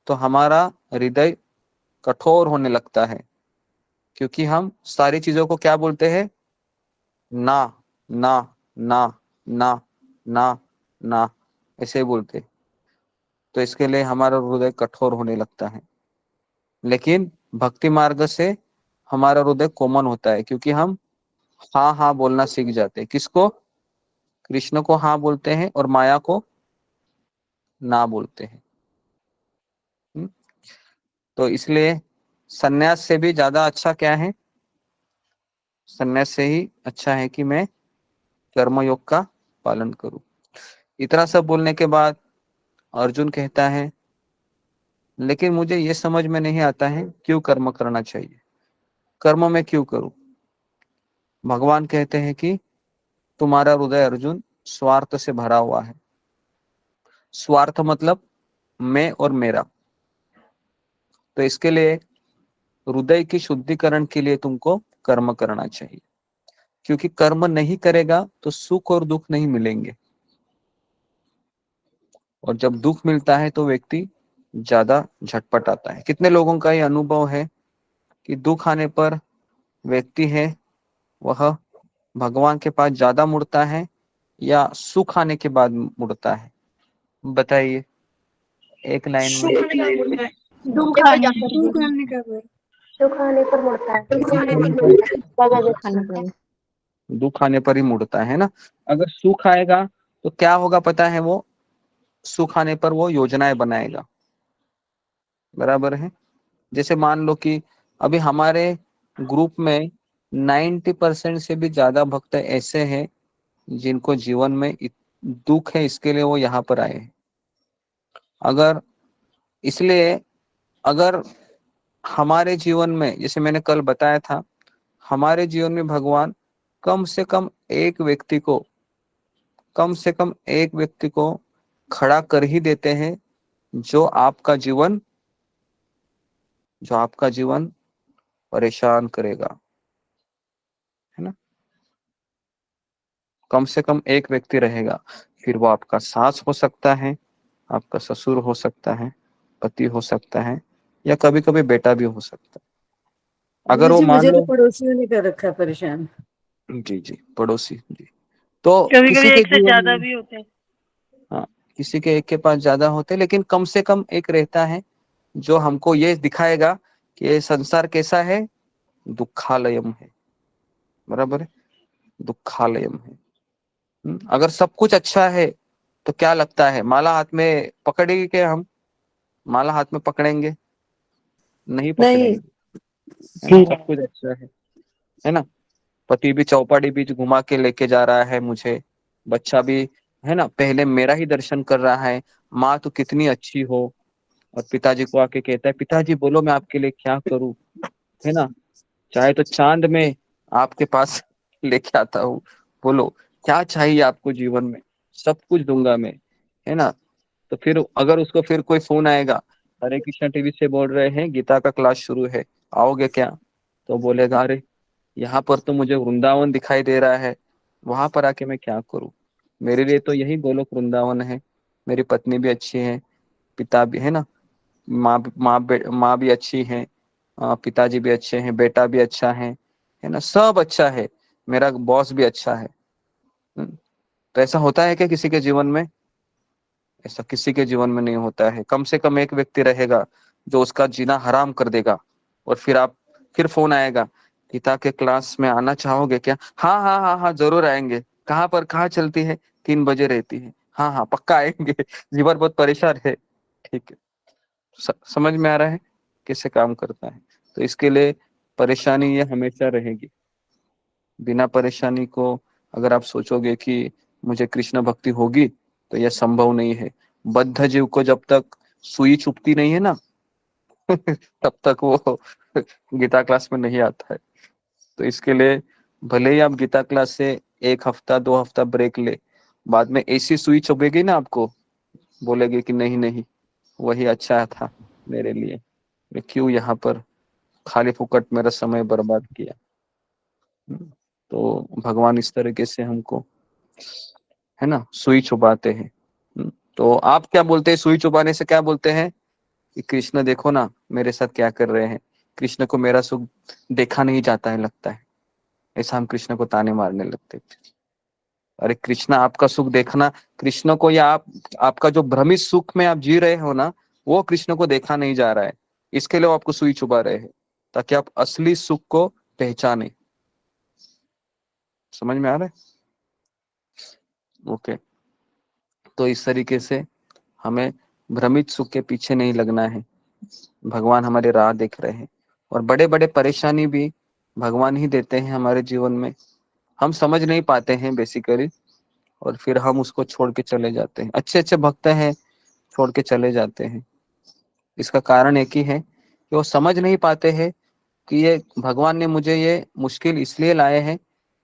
तो हमारा हृदय कठोर होने लगता है, क्योंकि हम सारी चीजों को क्या बोलते हैं? ना ना ना ना ना ना, ऐसे बोलते। तो इसके लिए हमारा हृदय कठोर होने लगता है। लेकिन भक्ति मार्ग से हमारा हृदय कोमल होता है, क्योंकि हम हाँ हाँ बोलना सीख जाते हैं। किसको? कृष्ण को हाँ बोलते हैं और माया को ना बोलते हैं। तो इसलिए सन्यास से भी ज्यादा अच्छा क्या है? सन्यास से ही अच्छा है कि मैं कर्मयोग का पालन करूं। इतना सब बोलने के बाद अर्जुन कहता है लेकिन मुझे ये समझ में नहीं आता है क्यों कर्म करना चाहिए, कर्म मैं क्यों करूं? भगवान कहते हैं कि तुम्हारा हृदय अर्जुन स्वार्थ से भरा हुआ है। स्वार्थ मतलब मैं और मेरा। तो इसके लिए हृदय की शुद्धिकरण के लिए तुमको कर्म करना चाहिए, क्योंकि कर्म नहीं करेगा तो सुख और दुख नहीं मिलेंगे। और जब दुख मिलता है तो व्यक्ति ज्यादा झटपट आता है। कितने लोगों का ये अनुभव है कि दुख आने पर व्यक्ति है वह भगवान के पास ज्यादा मुड़ता है या सुख आने के बाद मुड़ता है? बताइए एक लाइन में। दुख आने पर सुख आने पर मुड़ता है। दुख आने पर ही मुड़ता है ना। अगर सुख आएगा तो क्या होगा पता है? वो सुख आने पर वो योजनाएं बनाएगा, बराबर है। जैसे मान लो कि अभी हमारे ग्रुप में 90% से भी ज्यादा भक्त ऐसे हैं जिनको जीवन में दुख है, इसके लिए वो यहाँ पर आए हैं। अगर इसलिए अगर हमारे जीवन में, जैसे मैंने कल बताया था, हमारे जीवन में भगवान कम से कम एक व्यक्ति को खड़ा कर ही देते हैं जो आपका जीवन परेशान करेगा, है ना। कम से कम एक व्यक्ति रहेगा, फिर वो आपका सास हो सकता है, आपका ससुर हो सकता है, पति हो सकता है, या कभी कभी बेटा भी हो सकता है। अगर वो जी मान मुझे तो लो, पड़ोसियों ने कर रखा है परेशान। जी पड़ोसी जी, तो कभी किसी कभी के एक से जीवन ज्यादा में, भी होते हैं। हाँ, किसी के एक के पास ज्यादा होते, लेकिन कम से कम एक रहता है जो हमको ये दिखाएगा कि ये संसार कैसा है, दुखालयम है, बराबर है, दुखालयम है। अगर सब कुछ अच्छा है तो क्या लगता है माला हाथ में पकड़ेगी क्या? हम माला हाथ में पकड़ेंगे? नहीं नहीं। पकड़ेंगे, है ना। सब कुछ अच्छा है ना। पति भी चौपाटी बीच घुमा के लेके जा रहा है मुझे, बच्चा भी, है ना, पहले मेरा ही दर्शन कर रहा है। माँ तो कितनी अच्छी हो, और पिताजी को आके कहता है, पिताजी बोलो मैं आपके लिए क्या करूं, है ना। चाहे तो चांद में आपके पास लेके आता हूँ, बोलो क्या चाहिए आपको जीवन में, सब कुछ दूंगा मैं, है ना। तो फिर अगर उसको फिर कोई फोन आएगा, हरे कृष्णा टीवी से बोल रहे हैं, गीता का क्लास शुरू है, आओगे क्या? तो बोलेगा, अरे यहाँ पर तो मुझे वृंदावन दिखाई दे रहा है, वहां पर आके मैं क्या करूं? मेरे लिए तो यही गोलोक वृंदावन है। मेरी पत्नी भी अच्छी है, पिता भी, है ना, माँ भी अच्छी है, पिताजी भी अच्छे हैं, बेटा भी अच्छा है ना, सब अच्छा है, मेरा बॉस भी अच्छा है। तो ऐसा होता है क्या किसी के जीवन में? ऐसा किसी के जीवन में नहीं होता है। कम से कम एक व्यक्ति रहेगा जो उसका जीना हराम कर देगा, और फिर फोन आएगा, गीता के क्लास में आना चाहोगे क्या? हाँ हाँ हाँ हाँ जरूर आएंगे। कहाँ पर, कहाँ चलती है? 3 बजे रहती है। हाँ हाँ पक्का आएंगे। जीवन बहुत परेशान है, ठीक है। समझ में आ रहा है कैसे काम करता है? तो इसके लिए परेशानी ये हमेशा रहेगी। बिना परेशानी को अगर आप सोचोगे कि मुझे कृष्ण भक्ति होगी, तो यह संभव नहीं है। बद्ध जीव को जब तक सुई चुभती नहीं है ना तब तक वो गीता क्लास में नहीं आता है। तो इसके लिए भले ही आप गीता क्लास से 1 हफ्ता 2 हफ्ता ब्रेक ले, बाद में ऐसी सुई चुभेगी ना आपको, बोलेगे कि नहीं नहीं, वही अच्छा था मेरे लिए, मैं क्यों यहाँ पर खाली फुकट मेरा समय बर्बाद किया। तो भगवान इस तरीके से हमको, है ना, सुई चुबाते हैं। तो आप क्या बोलते हैं सुई चुबाने से? क्या बोलते हैं कि कृष्ण देखो ना मेरे साथ क्या कर रहे हैं, कृष्ण को मेरा सुख देखा नहीं जाता है लगता है, ऐसा हम कृष्ण को ताने मारने लगते थे। अरे कृष्ण आपका सुख देखना, कृष्ण को, या आपका जो भ्रमित सुख में आप जी रहे हो ना, वो कृष्ण को देखा नहीं जा रहा है, इसके लिए वो आपको सुई चुबा रहे हैं, ताकि आप असली सुख को पहचाने। समझ में आ रहा है? ओके। तो इस तरीके से हमें भ्रमित सुख के पीछे नहीं लगना है। भगवान हमारे राह देख रहे हैं, और बड़े बड़े परेशानी भी भगवान ही देते हैं हमारे जीवन में, हम समझ नहीं पाते हैं बेसिकली, और फिर हम उसको छोड़ के चले जाते हैं। अच्छे अच्छे भक्त हैं, छोड़ के चले जाते हैं। इसका कारण एक ही है कि वो समझ नहीं पाते हैं कि ये भगवान ने मुझे ये मुश्किल इसलिए लाए हैं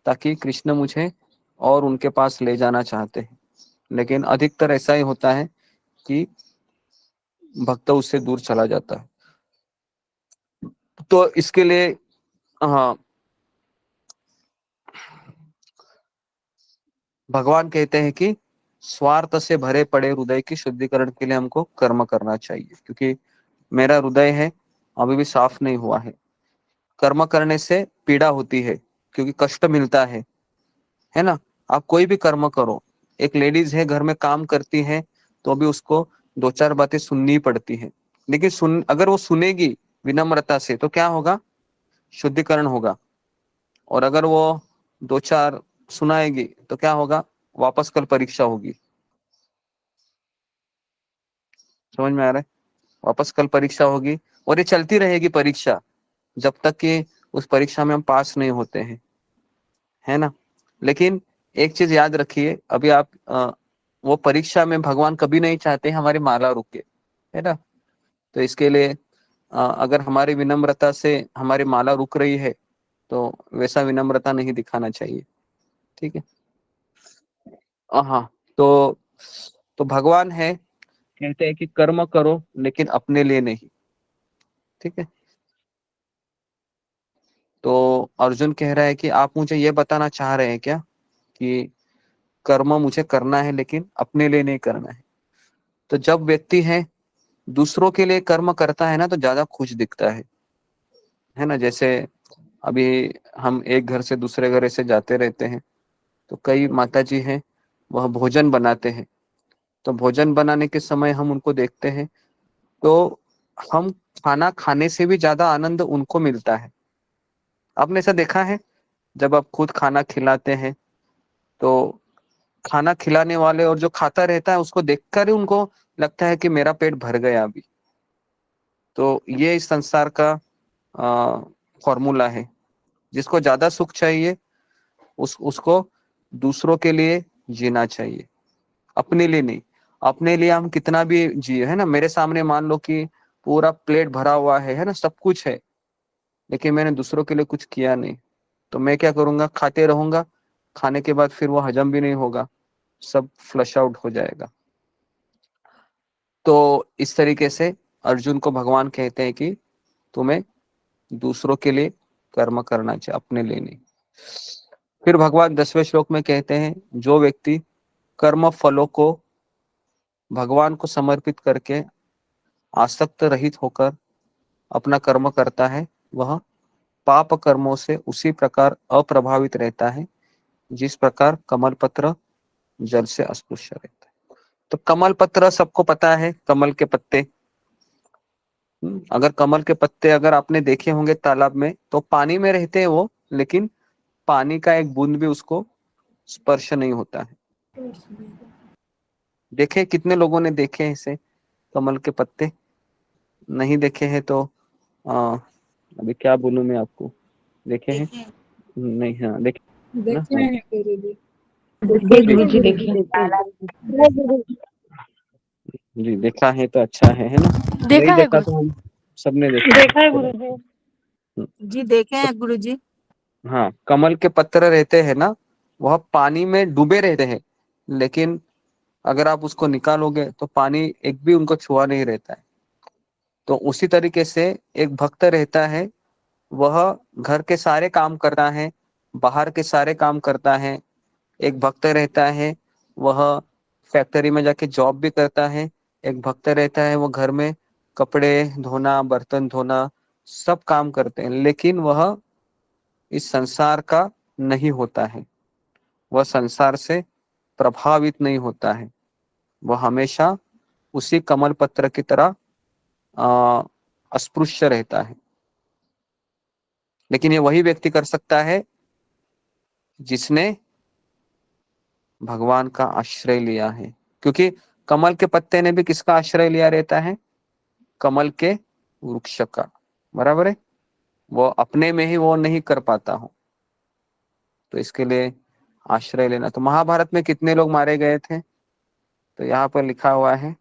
ताकि कृष्ण मुझे और उनके पास ले जाना चाहते हैं। लेकिन अधिकतर ऐसा ही होता है कि भक्त उससे दूर चला जाता है। तो इसके लिए, हाँ, भगवान कहते हैं कि स्वार्थ से भरे पड़े हृदय की शुद्धिकरण के लिए हमको कर्म करना चाहिए, क्योंकि मेरा हृदय है अभी भी साफ नहीं हुआ है। कर्म करने से पीड़ा होती है, क्योंकि कष्ट मिलता है ना। आप कोई भी कर्म करो, एक लेडीज है घर में काम करती है तो अभी उसको दो चार बातें सुननी पड़ती है, लेकिन अगर वो सुनेगी विनम्रता से तो क्या होगा, शुद्धिकरण होगा। और अगर वो दो चार सुनाएगी तो क्या होगा, वापस कल परीक्षा होगी। समझ में आ रहा है? वापस कल परीक्षा होगी और ये चलती रहेगी परीक्षा जब तक कि उस परीक्षा में हम पास नहीं होते हैं, है ना। लेकिन एक चीज याद रखिए, अभी आप वो परीक्षा में भगवान कभी नहीं चाहते हमारी माला रुके, है ना। तो इसके लिए अगर हमारी विनम्रता से हमारी माला रुक रही है तो वैसा विनम्रता नहीं दिखाना चाहिए, ठीक है। हाँ, तो भगवान है कहते हैं कि कर्म करो लेकिन अपने लिए नहीं, ठीक है। तो अर्जुन कह रहा है कि आप मुझे ये बताना चाह रहे हैं क्या कि कर्म मुझे करना है लेकिन अपने लिए नहीं करना है। तो जब व्यक्ति है दूसरों के लिए कर्म करता है ना तो ज्यादा खुश दिखता है ना। जैसे अभी हम एक घर से दूसरे घर से जाते रहते हैं तो कई माताजी हैं वह भोजन बनाते हैं, तो भोजन बनाने के समय हम उनको देखते हैं तो हम खाना खाने से भी ज्यादा आनंद उनको मिलता है। आपने ऐसा देखा है? जब आप खुद खाना खिलाते हैं तो खाना खिलाने वाले और जो खाता रहता है उसको देखकर ही उनको लगता है कि मेरा पेट भर गया अभी। तो ये इस संसार का फॉर्मूला है। जिसको ज्यादा सुख चाहिए उसको दूसरों के लिए जीना चाहिए, अपने लिए नहीं। अपने लिए हम कितना भी जिए, है ना। मेरे सामने मान लो कि पूरा प्लेट भरा हुआ है ना, सब कुछ है, लेकिन मैंने दूसरों के लिए कुछ किया नहीं, तो मैं क्या करूंगा, खाते रहूंगा। खाने के बाद फिर वो हजम भी नहीं होगा, सब फ्लश आउट हो जाएगा। तो इस तरीके से अर्जुन को भगवान कहते हैं कि तुम्हें दूसरों के लिए कर्म करना चाहिए, अपने लिए नहीं। फिर भगवान 10वें श्लोक में कहते हैं जो व्यक्ति कर्म फलों को भगवान को समर्पित करके आसक्त रहित होकर अपना कर्म करता है वह पाप कर्मों से उसी प्रकार अप्रभावित रहता है जिस प्रकार कमल पत्र जल से अस्पृश्य रहता है। तो कमल पत्र सबको पता है, कमल के पत्ते। अगर कमल के पत्ते अगर आपने देखे होंगे तालाब में तो पानी में रहते हैं वो, लेकिन पानी का एक बूंद भी उसको स्पर्श नहीं होता है। देखे कितने लोगों ने देखे हैं इसे कमल के पत्ते? नहीं देखे हैं तो अभी क्या बोलूं मैं आपको, देखे हैं? नहीं, हाँ देखे ना, देखे हाँ। हैं गुरुजी। गुरुजी देखिए। जी देखा है तो अच्छा है ना। नहीं देखा है देखा गुरु तो हम सबने देखा देखा है है। गुरुजी। जी, देखे हैं गुरुजी। हाँ, कमल के पत्र रहते हैं ना, वह पानी में डूबे रहते हैं, लेकिन अगर आप उसको निकालोगे तो पानी एक भी उनको छुआ नहीं रहता है। तो उसी तरीके से एक भक्त रहता है, वह घर के सारे काम करता है, बाहर के सारे काम करता है। एक भक्त रहता है वह फैक्ट्री में जाके जॉब भी करता है। एक भक्त रहता है वो घर में कपड़े धोना, बर्तन धोना, सब काम करते हैं, लेकिन वह इस संसार का नहीं होता है, वह संसार से प्रभावित नहीं होता है। वह हमेशा उसी कमल पत्र की तरह अस्पृश्य रहता है। लेकिन ये वही व्यक्ति कर सकता है जिसने भगवान का आश्रय लिया है, क्योंकि कमल के पत्ते ने भी किसका आश्रय लिया रहता है? कमल के वृक्ष का, बराबर है। वो अपने में ही वो नहीं कर पाता हो, तो इसके लिए आश्रय लेना। तो महाभारत में कितने लोग मारे गए थे? तो यहाँ पर लिखा हुआ है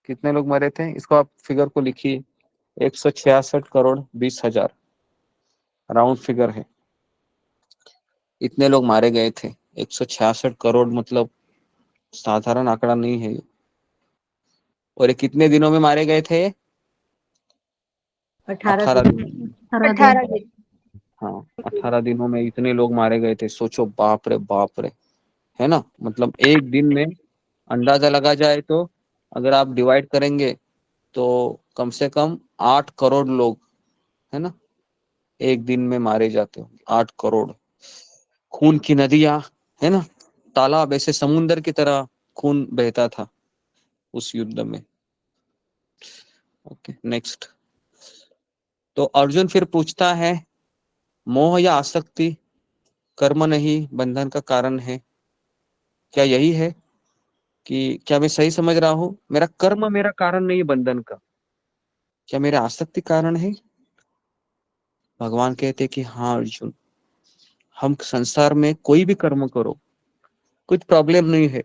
कितने लोग मरे थे, इसको आप फिगर को लिखिए, 166 करोड़ 20 हजार, राउंड फिगर है। इतने लोग मारे गए थे, 166 करोड़, मतलब साधारण आंकड़ा नहीं है ये। और ये कितने दिनों में मारे गए थे? 18 दिन। 18 दिन। हाँ, 18 दिनों में इतने लोग मारे गए थे। सोचो, बाप रे बाप रे। है ना। मतलब एक दिन में अंदाजा लगा जाए तो अगर आप डिवाइड करेंगे तो कम से कम 8 करोड़ लोग, है ना, एक दिन में मारे जाते हो। 8 करोड़। खून की नदियां, है ना, तालाब, ऐसे समुंदर की तरह खून बहता था उस युद्ध में। Okay, next. तो अर्जुन फिर पूछता है, मोह या आसक्ति कर्म नहीं बंधन का कारण है? क्या यही है कि क्या मैं सही समझ रहा हूं? मेरा कर्म मेरा कारण नहीं बंधन का, क्या मेरा आसक्ति कारण है? भगवान कहते कि हाँ अर्जुन, हम संसार में कोई भी कर्म करो, कुछ प्रॉब्लम नहीं है,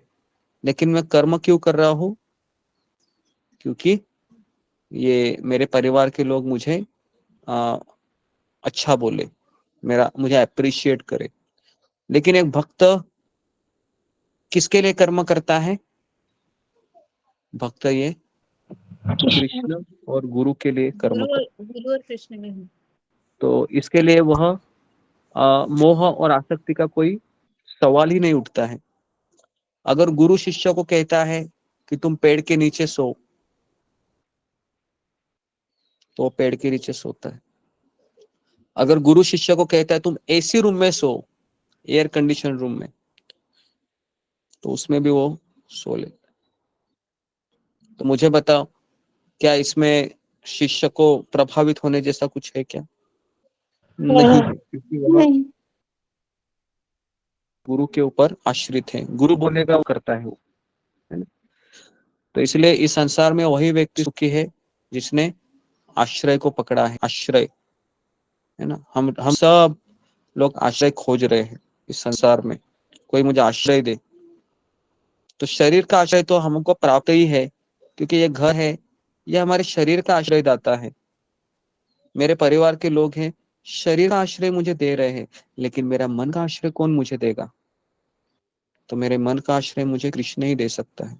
लेकिन मैं कर्म क्यों कर रहा हूं? क्योंकि ये मेरे परिवार के लोग मुझे अच्छा बोले, मुझे अप्रिशिएट करे। लेकिन एक भक्त किसके लिए कर्म करता है? भक्त ये कृष्ण और गुरु के लिए कर्म करता है। गुरु और कृष्ण में हूँ। तो इसके लिए वह मोह और आसक्ति का कोई सवाल ही नहीं उठता है। अगर गुरु शिष्य को कहता है कि तुम पेड़ के नीचे सो, तो पेड़ के नीचे सोता है। अगर गुरु शिष्य को कहता है तुम एसी रूम में सो, एयर कंडीशन रूम में, तो उसमें भी वो सो ले। तो मुझे बताओ, क्या इसमें शिष्य को प्रभावित होने जैसा कुछ है क्या? नहीं है, क्योंकि वह गुरु के ऊपर आश्रित है। गुरु बोलेगा वो करता है वो, है ना। तो इसलिए इस संसार में वही व्यक्ति सुखी है जिसने आश्रय को पकड़ा है। आश्रय, है ना। हम सब लोग आश्रय खोज रहे हैं इस संसार में, कोई मुझे आश्रय दे। तो शरीर का आश्रय तो हमको प्राप्त ही है, क्योंकि ये घर है, ये हमारे शरीर का आश्रय दाता है। मेरे परिवार के लोग हैं, शरीर का आश्रय मुझे दे रहे हैं, लेकिन मेरा मन का आश्रय कौन मुझे देगा? तो मेरे मन का आश्रय मुझे कृष्ण ही दे सकता है,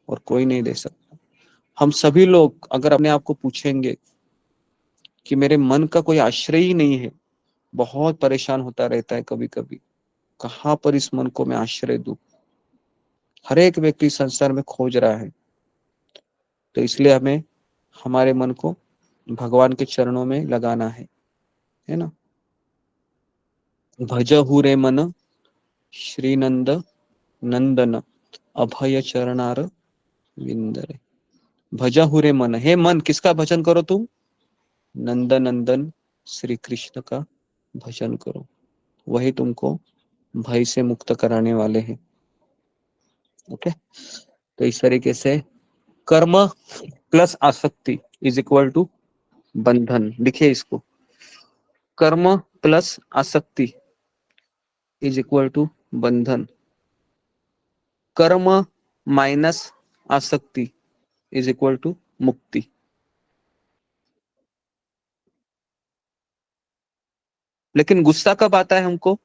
और कोई नहीं दे सकता। हम सभी लोग अगर अपने आप को पूछेंगे कि मेरे मन का कोई आश्रय ही नहीं है, बहुत परेशान होता रहता है कभी कभी, कहाँ पर इस मन को मैं आश्रय दूं? हर एक व्यक्ति संसार में खोज रहा है। तो इसलिए हमें हमारे मन को भगवान के चरणों में लगाना है ना। भजहु रे मन श्रीनंद नंदन अभय चरणार विंदरे। भजहु रे मन, हे मन, किसका भजन करो तुम? नंद नंदन श्री कृष्ण का भजन करो, वही तुमको भय से मुक्त कराने वाले हैं। ओके, तो इस तरीके से कर्म प्लस आसक्ति इज इक्वल टू बंधन। लिखिए इसको, कर्म प्लस आसक्ति इज इक्वल टू बंधन। कर्म माइनस आसक्ति इज इक्वल टू मुक्ति। लेकिन गुस्सा कब आता है हमको?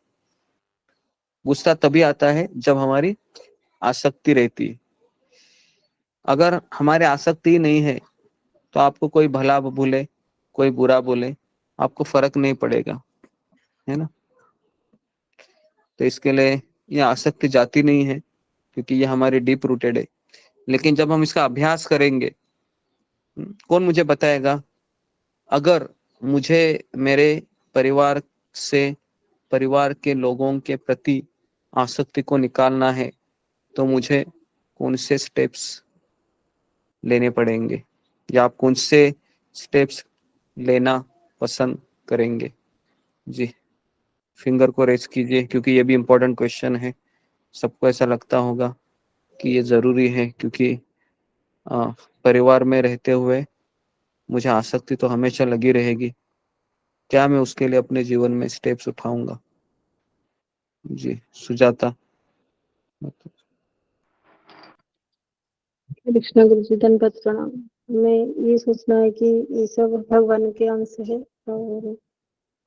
गुस्सा तभी आता है जब हमारी आसक्ति रहती है। अगर हमारे आसक्ति नहीं है तो आपको कोई भला बोले, कोई बुरा बोले, आपको फर्क नहीं पड़ेगा, है ना। तो इसके लिए ये आसक्ति जाती नहीं है, क्योंकि ये हमारे डीप रूटेड है। लेकिन जब हम इसका अभ्यास करेंगे, कौन मुझे बताएगा? अगर मुझे मेरे परिवार से, परिवार के लोगों के प्रति आसक्ति को निकालना है, तो मुझे कौन से स्टेप्स लेने पड़ेंगे, या आप कौन से स्टेप्स लेना पसंद करेंगे? जी, फिंगर को रेज कीजिए, क्योंकि ये भी इम्पोर्टेंट क्वेश्चन है। सबको ऐसा लगता होगा कि ये जरूरी है, क्योंकि परिवार में रहते हुए मुझे आसक्ति तो हमेशा लगी रहेगी। क्या मैं उसके लिए अपने जीवन में स्टेप्स उठाऊंगा? जी, सुजाता। कृष्ण गुरु जी दंडवत प्रणाम। मैं ये सोचना है कि ये सब भगवान के अंश है और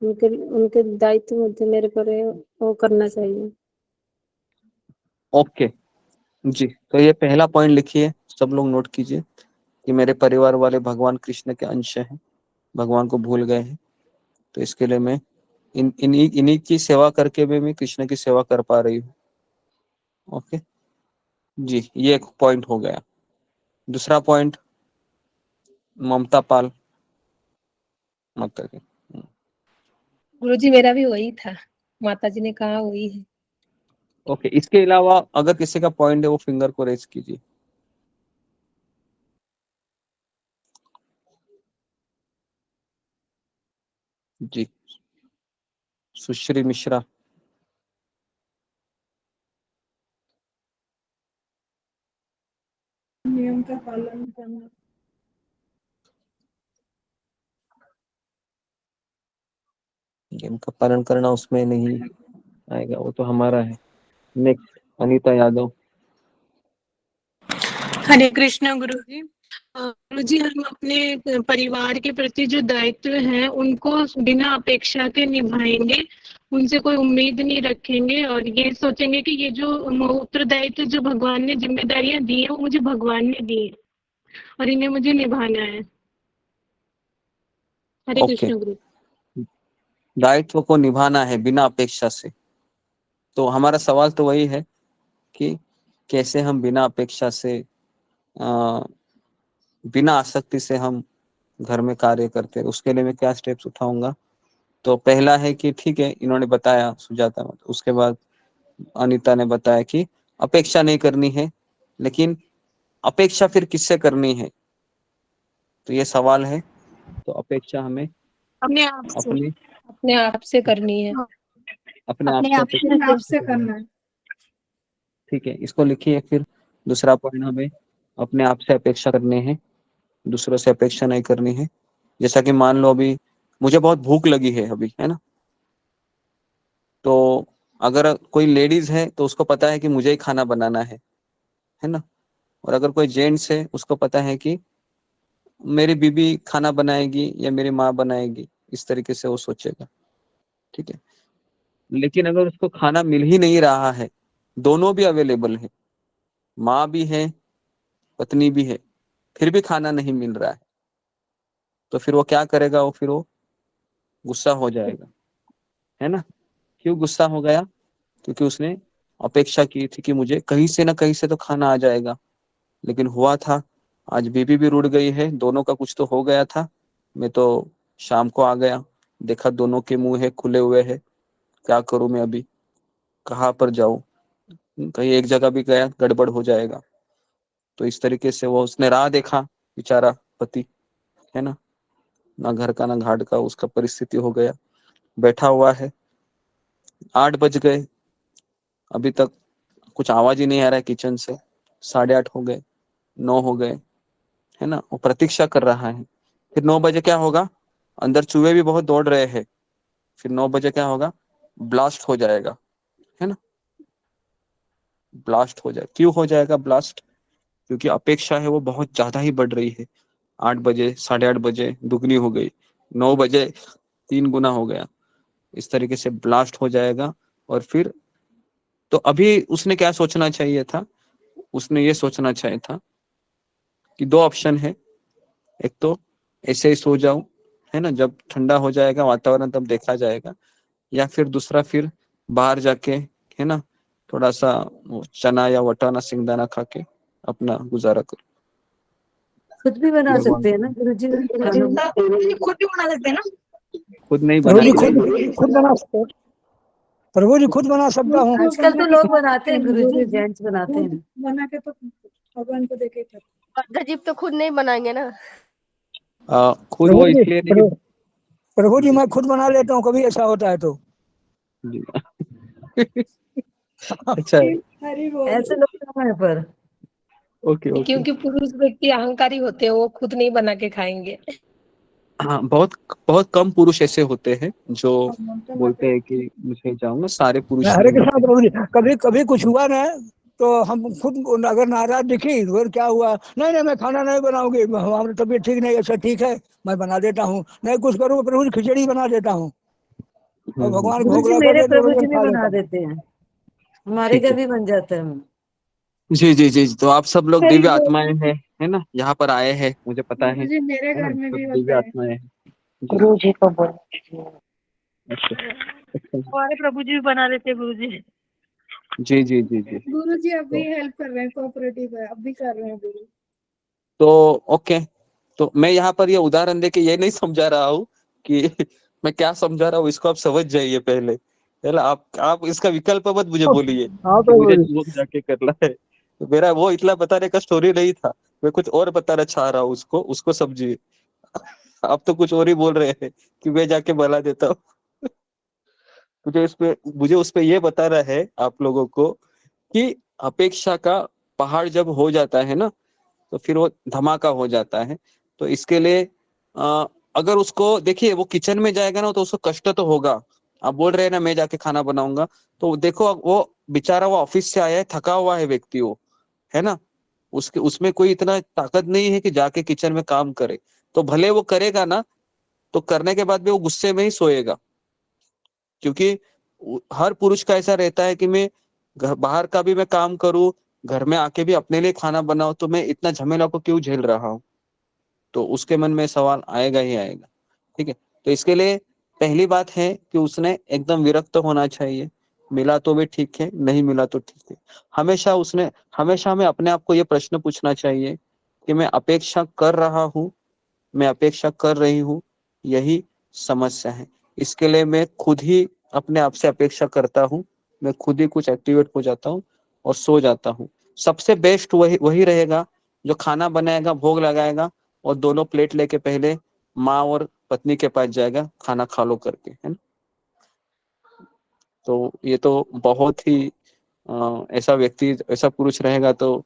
उनके उनके दायित्व मुझे मेरे पर है, वो करना चाहिए। ओके जी, तो ये पहला पॉइंट लिखिए, सब लोग नोट कीजिए कि मेरे परिवार वाले भगवान कृष्ण के अंश हैं, भगवान को भूल गए हैं। तो इसके लिए मैं इन्हीं की सेवा करके भी मैं कृष्ण की सेवा कर पा रही हूँ। ओके जी, ये एक पॉइंट हो गया। दूसरा पॉइंट ममता पाल माता जी। गुरुजी मेरा भी वही था, माता जी ने कहा वही है। ओके, इसके अलावा अगर किसी का पॉइंट है वो फिंगर को रेज कीजिए। जी, सुश्री मिश्रा। नियम का पालन करना। नियम का पालन करना उसमें नहीं आएगा, वो तो हमारा है। नेक्स्ट अनीता यादव। हरे कृष्णा गुरुजी। गुरुजी, हम अपने परिवार के प्रति जो दायित्व हैं उनको बिना अपेक्षा के निभाएंगे, उनसे कोई उम्मीद नहीं रखेंगे और ये सोचेंगे कि ये जो उत्तरदायित्व जो भगवान ने जिम्मेदारियां दी है वो मुझे भगवान ने दी है और इन्हें मुझे निभाना है। हरे ओके, कृष्ण गुरु। दायित्व को निभाना है बिना अपेक्षा से। तो हमारा सवाल तो वही है कि कैसे हम बिना अपेक्षा से बिना आसक्ति से हम घर में कार्य करते हैं, उसके लिए मैं क्या स्टेप्स उठाऊंगा। तो पहला है कि ठीक है, इन्होंने बताया सुजाता, उसके बाद अनीता ने बताया कि अपेक्षा नहीं करनी है, लेकिन अपेक्षा फिर किससे करनी है, तो ये सवाल है। तो अपेक्षा हमें अपने आप से, अपने आप से करनी है। अपने आप अपने से आप अपेक्षा से करना है। ठीक है, इसको लिखिए। फिर दूसरा पॉइंट, हमें अपने आप से अपेक्षा करनी है, दूसरों से अपेक्षा नहीं करनी है। जैसा कि मान लो अभी मुझे बहुत भूख लगी है अभी, है ना, तो अगर कोई लेडीज है तो उसको पता है कि मुझे ही खाना बनाना है ना। और अगर कोई जेंट्स है उसको पता है कि मेरी बीबी खाना बनाएगी या मेरी माँ बनाएगी, इस तरीके से वो सोचेगा। ठीक है, लेकिन अगर उसको खाना मिल ही नहीं रहा है, दोनों भी अवेलेबल है, माँ भी है पत्नी भी है, फिर भी खाना नहीं मिल रहा है, तो फिर वो क्या करेगा, वो गुस्सा हो जाएगा, है ना। क्यों गुस्सा हो गया? क्योंकि उसने अपेक्षा की थी कि मुझे कहीं से ना कहीं से तो खाना आ जाएगा, लेकिन हुआ था आज बीबी भी रुड़ गई है, दोनों का कुछ तो हो गया था। मैं तो शाम को आ गया, देखा दोनों के मुंह है खुले हुए हैं, क्या करूं मैं अभी, कहाँ पर जाऊं, कहीं एक जगह भी गया गड़बड़ हो जाएगा। तो इस तरीके से वो उसने राह देखा, बेचारा पति, है ना घर का ना घाट का उसका परिस्थिति हो गया, बैठा हुआ है। 8 बज गए, अभी तक कुछ आवाज ही नहीं आ रहा है किचन से। 8:30 हो गए, 9 हो गए, है ना, वो प्रतीक्षा कर रहा है। फिर 9 बजे क्या होगा, अंदर चूहे भी बहुत दौड़ रहे हैं, फिर 9 बजे क्या होगा, ब्लास्ट हो जाएगा, है ना, ब्लास्ट हो जाए। क्यों हो जाएगा ब्लास्ट? क्योंकि अपेक्षा है वो बहुत ज्यादा ही बढ़ रही है। 8 बजे 8:30 बजे दुगनी हो गई, 9 बजे 3 गुना हो गया, इस तरीके से ब्लास्ट हो जाएगा। और फिर तो अभी उसने क्या सोचना चाहिए था, उसने ये सोचना चाहिए था कि 2 ऑप्शन है, एक तो ऐसे ही सो जाऊं, है ना, जब ठंडा हो जाएगा वातावरण तब देखा जाएगा, या फिर दूसरा फिर बाहर जाके, है ना, थोड़ा सा वो चना या वटाना सिंगदाना खा के अपना गुजारा करो। खुद भी बना सकते हैं ना गुरुजी खाना? खुद भी बना सकते हैं ना? खुद नहीं प्रभु जी बनाते, खुद बना सकते हो? प्रभु जी खुद बना सकता हूँ। आजकल तो लोग बनाते हैं गुरुजी, जेंट्स बनाते हैं। बना के तो भगवान को देके गजीब तो खुद नहीं बनाएंगे ना। खुद वो इसलिए नहीं। प्रभु जी मैं खुद बना लेता हूँ, कभी ऐसा होता है तो। अच्छा, ऐसे लोग कहाँ हैं पर? ओके। क्योंकि पुरुष व्यक्ति अहंकारी होते हैं, वो खुद नहीं बना के खाएंगे। हाँ, बहुत बहुत कम पुरुष ऐसे होते हैं जो बोलते हैं कि मुझे जाऊंगा, सारे पुरुष हरे नहीं कृष्णा होते। प्रभु जी, कभी कभी कुछ हुआ ना तो हम खुद अगर नाराज दिखी तो क्या हुआ, नहीं मैं खाना नहीं बनाऊंगी, हमारी तबीयत ठीक नहीं, अच्छा ठीक है मैं बना देता हूँ, नहीं कुछ करूँ प्रभु जी खिचड़ी बना देता हूँ और भगवान को भोग गुरुजी लगा मेरे करके प्रभु जी भी खा बना लेता हूँ। देते हैं, हमारे ठीक घर है, भी बन जाता है। जी जी जी, तो आप सब लोग हरी दिव्य बोल। आत्माएं हैं, है ना, यहाँ पर आए हैं, मुझे पता है गुरुजी मेरे ना, घर में सब भी दिव्य होता है। आत्माएं हैं जी। गुरु जी को बोल। अच्छा, हमारे प्रभु जी भी बना लेते हैं गुरु जी। जी जी जी जी। गुरु जी अब भी हेल्प कर रहे हैं, कोऑपरेटिव है, अब भी कर रहे हैं गुरु। तो ओके, तो मैं यहाँ पर ये उदाहरण देके ये नहीं समझा रहा हूँ कि मैं क्या समझा रहा हूँ, इसको आप समझ जाइए पहले, है ना। आप इसका विकल्प मत मुझे बोलिए हाँ कि तो मुझे वो जाके करना है। तो मेरा वो इतना बताने का स्टोरी नहीं था, मैं कुछ और बताना चाह रहा हूँ, उसको उसको समझिए। आप तो कुछ और ही बोल रहे हैं कि मैं जाके बना देता हूँ। मुझे उस पे ये बताना है आप लोगों को कि अपेक्षा का पहाड़ जब हो जाता है ना, तो फिर वो धमाका हो जाता है। तो इसके लिए अगर उसको देखिए, वो किचन में जाएगा ना तो उसको कष्ट तो होगा। आप बोल रहे हैं ना मैं जाके खाना बनाऊंगा, तो देखो वो बेचारा वो ऑफिस से आया है, थका हुआ है व्यक्ति, वो है ना, उसके उसमें कोई इतना ताकत नहीं है कि जाके किचन में काम करे। तो भले वो करेगा ना, तो करने के बाद भी वो गुस्से में ही सोएगा, क्योंकि हर पुरुष का ऐसा रहता है कि मैं घर बाहर का भी मैं काम करूं, घर में आके भी अपने लिए खाना बनाऊं, तो मैं इतना झमेला को क्यों झेल रहा हूं। तो उसके मन में सवाल आएगा ही आएगा। ठीक है, तो इसके लिए पहली बात है कि उसने एकदम विरक्त होना चाहिए। मिला तो भी ठीक है, नहीं मिला तो ठीक है। हमेशा हमें अपने आप को ये प्रश्न पूछना चाहिए कि मैं अपेक्षा कर रहा हूँ, मैं अपेक्षा कर रही हूँ, यही समस्या है। इसके लिए मैं खुद ही अपने आप से अपेक्षा करता हूँ, मैं खुद ही कुछ एक्टिवेट हो जाता हूँ और सो जाता हूँ। सबसे बेस्ट वही वही रहेगा जो खाना बनाएगा, भोग लगाएगा और दोनों प्लेट लेके पहले माँ और पत्नी के पास जाएगा, खाना खा लो करके, है ना। तो ये तो बहुत ही ऐसा व्यक्ति, ऐसा पुरुष रहेगा तो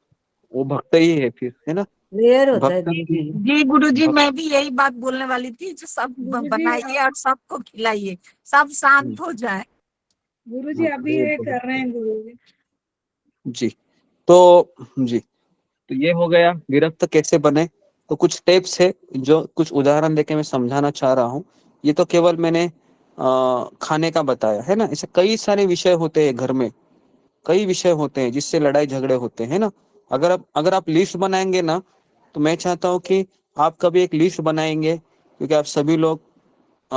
वो भक्त ही है फिर, है ना। क्लियर होता है भक्त गुरु जी। जी गुरु जी, मैं भी यही बात बोलने वाली थी, जो सब बनाइए और सबको खिलाइए, सब शांत हो जाए। गुरु जी अभी ये कर रहे हैं गुरु जी। जी तो ये हो गया विरक्त कैसे बने। तो कुछ टिप्स है जो कुछ उदाहरण देके मैं समझाना चाह रहा हूँ। ये तो केवल मैंने खाने का बताया है ना, ऐसे कई सारे विषय होते हैं घर में, कई विषय होते हैं जिससे लड़ाई झगड़े होते हैं ना। अगर आप लिस्ट बनाएंगे ना, तो मैं चाहता हूँ कि आप कभी एक लिस्ट बनाएंगे, क्योंकि आप सभी लोग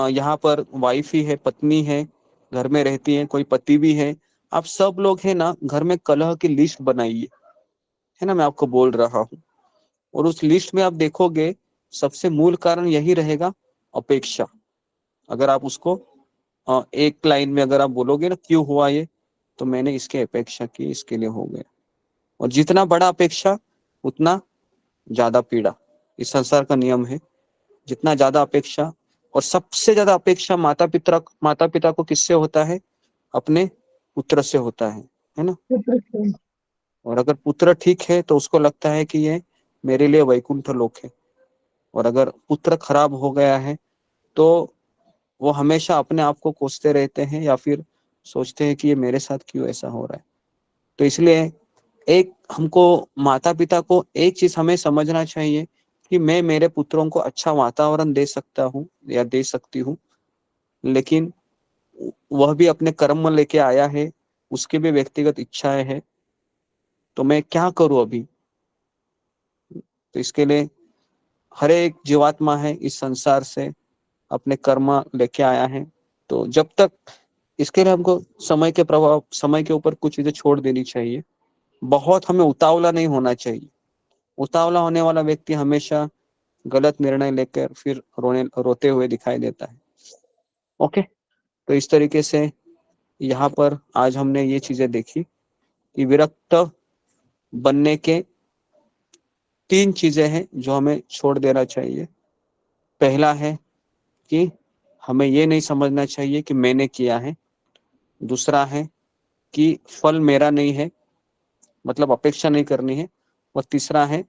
यहाँ पर वाइफ ही है, पत्नी है, घर में रहती है, कोई पति भी है, आप सब लोग है ना, घर में कलह की लिस्ट बनाइए, है ना। मैं आपको बोल रहा हूँ, और उस लिस्ट में आप देखोगे सबसे मूल कारण यही रहेगा, अपेक्षा। अगर आप उसको एक लाइन में अगर आप बोलोगे ना क्यों हुआ ये, तो मैंने इसकी अपेक्षा की, इसके लिए हो गया। और जितना बड़ा अपेक्षा उतना ज्यादा पीड़ा, इस संसार का नियम है। जितना ज्यादा अपेक्षा, और सबसे ज्यादा अपेक्षा माता पिता को किससे होता है, अपने पुत्र से होता है ना। और अगर पुत्र ठीक है तो उसको लगता है कि ये मेरे लिए वैकुंठ लोक है। और अगर पुत्र खराब हो गया है तो वो हमेशा अपने आप को कोसते रहते हैं, या फिर सोचते हैं कि ये मेरे साथ क्यों ऐसा हो रहा है। तो इसलिए एक हमको माता पिता को एक चीज हमें समझना चाहिए कि मैं मेरे पुत्रों को अच्छा वातावरण दे सकता हूँ या दे सकती हूँ, लेकिन वह भी अपने कर्म लेके आया है, उसकी भी व्यक्तिगत इच्छाएं हैं। तो मैं क्या करूं अभी। तो इसके लिए हर एक जीवात्मा है इस संसार से अपने कर्म लेके आया है। तो जब तक इसके लिए हमको समय के प्रभाव, समय के ऊपर कुछ चीजें छोड़ देनी चाहिए। बहुत हमें उतावला नहीं होना चाहिए। उतावला होने वाला व्यक्ति हमेशा गलत निर्णय लेकर फिर रोते हुए दिखाई देता है। ओके, तो इस तरीके से यहाँ पर आज हमने ये चीजें देखी कि विरक्त बनने के 3 चीजें हैं जो हमें छोड़ देना चाहिए। पहला है कि हमें ये नहीं समझना चाहिए कि मैंने किया है। दूसरा है कि फल मेरा नहीं है, मतलब अपेक्षा नहीं करनी है। और तीसरा है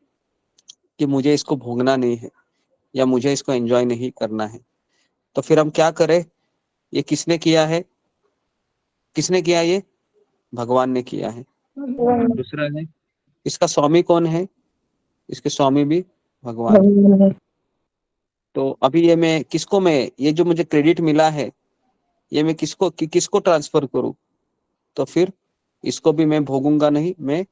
कि मुझे इसको भोगना नहीं है या मुझे इसको एंजॉय नहीं करना है। तो फिर हम क्या करें, ये किसने किया है, किसने किया, ये भगवान ने किया है। दूसरा है इसका स्वामी कौन है, इसके स्वामी भी भगवान है। तो अभी मैं ये जो मुझे क्रेडिट मिला है, ये मैं किसको ट्रांसफर करूं। तो फिर इसको भी मैं भोगूंगा नहीं, मैं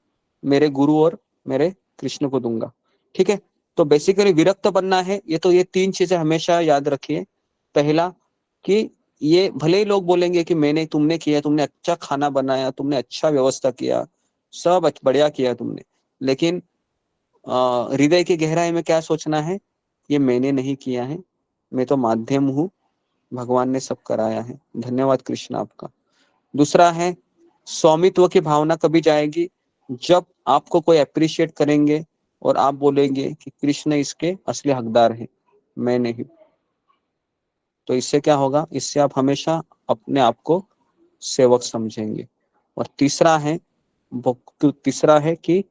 मेरे गुरु और मेरे कृष्ण को दूंगा। ठीक है, तो बेसिकली विरक्त बनना है, ये 3 चीजें हमेशा याद रखिए। पहला कि ये भले ही लोग बोलेंगे कि तुमने किया, तुमने अच्छा खाना बनाया, तुमने अच्छा व्यवस्था किया, सब बढ़िया किया तुमने, लेकिन हृदय की गहराई में क्या सोचना है, ये मैंने नहीं किया है, मैं तो माध्यम हूँ, भगवान ने सब कराया है। धन्यवाद कृष्ण आपका। दूसरा है स्वामित्व की भावना कभी जाएगी जब आपको कोई अप्रिशिएट करेंगे और आप बोलेंगे कि कृष्ण इसके असली हकदार है, मैं नहीं। तो इससे क्या होगा, इससे आप हमेशा अपने आप को सेवक समझेंगे। और तीसरा है कि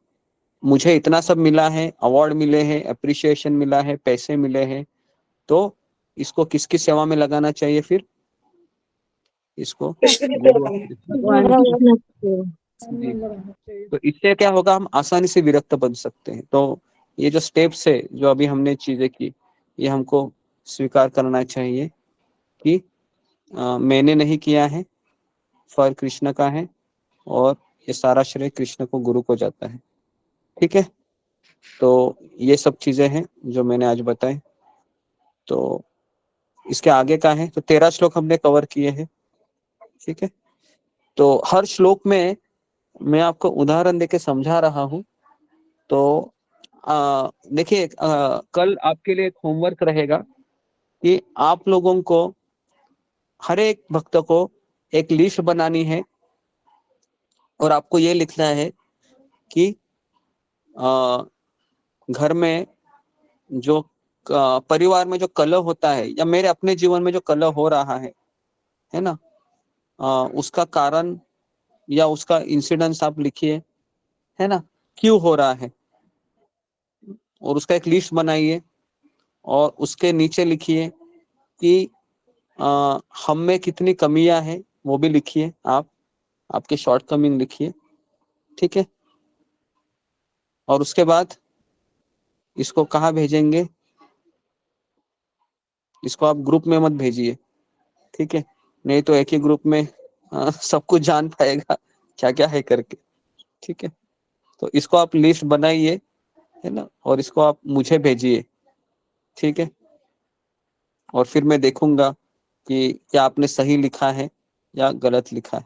मुझे इतना सब मिला है, अवार्ड मिले हैं, अप्रिशिएशन मिला है, पैसे मिले हैं, तो इसको किसकी सेवा में लगाना चाहिए फिर? इसको गुरु और कृष्ण जी। तो इससे क्या होगा, हम आसानी से विरक्त बन सकते हैं। तो ये जो स्टेप्स है, जो अभी हमने चीजें की, ये हमको स्वीकार करना चाहिए कि मैंने नहीं किया है, फल कृष्ण का है, और ये सारा श्रेय कृष्ण को, गुरु को जाता है। ठीक है, तो ये सब चीजें हैं जो मैंने आज बताए। तो इसके आगे का है, तो 13 श्लोक हमने कवर किए हैं। ठीक है, तो हर श्लोक में मैं आपको उदाहरण देके समझा रहा हूं। तो देखिए, कल आपके लिए एक होमवर्क रहेगा कि आप लोगों को हर एक भक्त को एक लिस्ट बनानी है और आपको ये लिखना है कि घर में जो परिवार में जो कलह होता है, या मेरे अपने जीवन में जो कलह हो रहा है ना, उसका कारण या उसका इंसिडेंस आप लिखिए, है ना, क्यों हो रहा है, और उसका एक लिस्ट बनाइए और उसके नीचे लिखिए कि हम में कितनी कमियां हैं, वो भी लिखिए, आपके शॉर्टकमिंग लिखिए। ठीक है, और उसके बाद इसको कहाँ भेजेंगे, इसको आप ग्रुप में मत भेजिए। ठीक है, नहीं तो एक ही ग्रुप में सब कुछ जान पाएगा क्या क्या है करके। ठीक है, तो इसको आप लिस्ट बनाइए, है ना, और इसको आप मुझे भेजिए। ठीक है, और फिर मैं देखूंगा कि क्या आपने सही लिखा है या गलत लिखा है।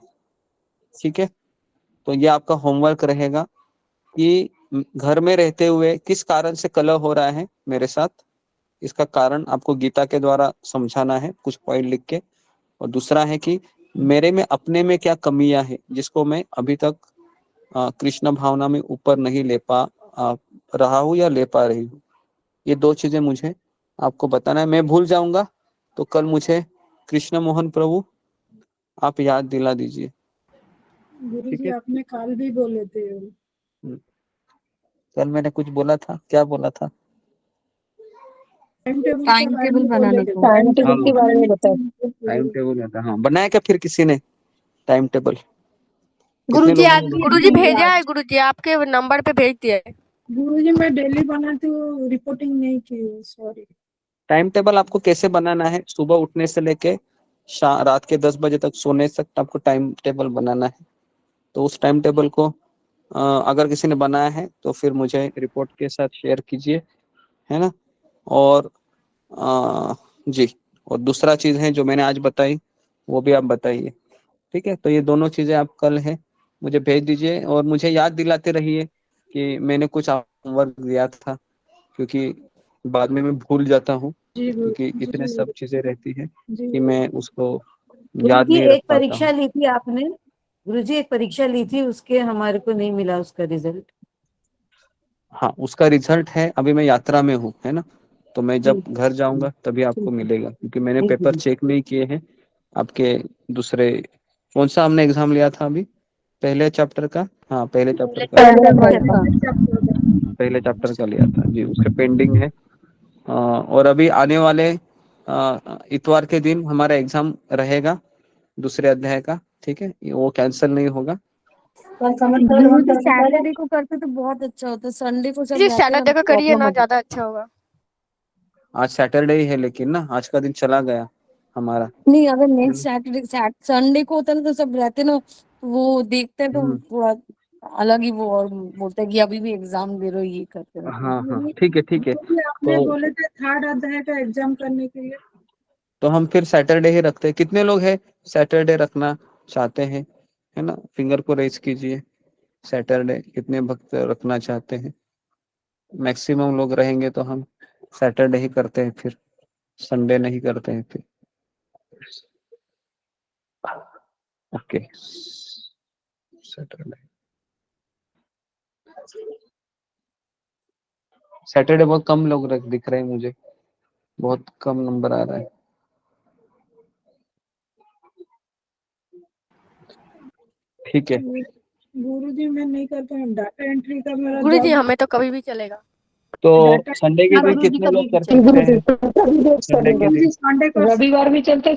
ठीक है, तो ये आपका होमवर्क रहेगा कि घर में रहते हुए किस कारण से कलह हो रहा है मेरे साथ, इसका कारण आपको गीता के द्वारा समझाना है, कुछ पॉइंट लिख के। और दूसरा है कि मेरे में अपने में क्या कमियां हैं जिसको मैं अभी तक कृष्ण भावना में ऊपर नहीं ले पा रहा हूँ या ले पा रही हूँ। ये 2 चीजें मुझे आपको बताना है। मैं भूल जाऊंगा तो कल मुझे कृष्ण मोहन प्रभु आप याद दिला दीजिए। गुरुजी आपने कल भी बोले थे। कल मैंने कुछ बोला था, क्या बोला था? टाइम टेबल बनाने को, टाइम टेबल के बारे में बताओ। टाइम टेबल होता है, हाँ, बनाया क्या फिर किसी ने टाइम टेबल? गुरुजी आज गुरुजी भेजा है, गुरुजी आपके नंबर पे भेज दिया है। गुरुजी मैं डेली बनाती हूँ, रिपोर्टिंग नहीं की, सॉरी। टाइम टेबल आपको कैसे बनाना है, सुबह उठने से लेके रात के 10 बजे तक सोने तक आपको टाइम टेबल बनाना है। तो उस टाइम टेबल को अगर किसी ने बनाया है तो फिर मुझे रिपोर्ट के साथ शेयर कीजिए, है ना। और जी, और दूसरा चीज है जो मैंने आज बताई वो भी आप बताइए। ठीक है, तो ये दोनों चीजें आप कल है मुझे भेज दीजिए, और मुझे याद दिलाते रहिए कि मैंने कुछ होमवर्क दिया था, क्योंकि बाद में मैं भूल जाता हूँ, क्योंकि इतने सब चीजें रहती है कि मैं उसको याद गुरुजी नहीं रख एक पाता परीक्षा हूँ। ली थी आपने, गुरुजी एक परीक्षा ली थी, उसके हमारे को नहीं मिला उसका रिजल्ट। हाँ, उसका रिजल्ट है, अभी मैं यात्रा में हूँ, है ना, तो मैं जब घर जाऊंगा तभी आपको मिलेगा, क्योंकि मैंने पेपर चेक नहीं किए हैं आपके दूसरे। कौन सा हमने एग्जाम लिया था अभी, पहले चैप्टर का? हाँ, पहले चैप्टर का लिया था जी, उसके पेंडिंग है। और अभी आने वाले इतवार के दिन हमारा एग्जाम रहेगा दूसरे अध्याय का। ठीक है, वो कैंसिल नहीं होगा। गुरुजी सैटरडे को करते तो बहुत अच्छा होता, संडे को सब जी रहते हैं ना, सैटरडे को करिए प्रॉब्लम ना, हो ज्यादा अच्छा होगा। आज सैटरडे ही है, लेकिन ना आज का दिन चला गया हमारा। नहीं, अगर नेक्स्ट सैटरडे संडे को होता ना तो सब रहते ना, वो देखते हैं तो थोड़ा अलग ही वो, और बोलते हैं कि अभी भी एग्जाम दे रहे हो, ये करते रहते हैं। हाँ हाँ, ठीक है ठीक है। आपने तो बोले थे 3rd अध्याय का एग्जाम करने के लिए। तो हम फिर सैटरडे ही रखते हैं। कितने लोग हैं सैटरडे रखना चाहते हैं, है ना? फिंगर को रेज कीजिए। सैटरडे कितने भक्त रखना चाहते हैं? मैक्सिमम लोग रहेंगे तो हम सैटरडे ही करते हैं, फिर संडे नहीं करते हैं फिर। ओके, सैटरडे बहुत कम लोग दिख रहे हैं मुझे, बहुत कम नंबर आ रहा है। ठीक है, गुरुजी मैं नहीं करता हूँ, डाटा एंट्री का मेरा गुरुजी जॉब हमें तो कभी भी चलेगा। तो डाटा संडे के दिन कितने लोग कर सकते हैं? संडे के दिन संडे को रविवार भी चलता है,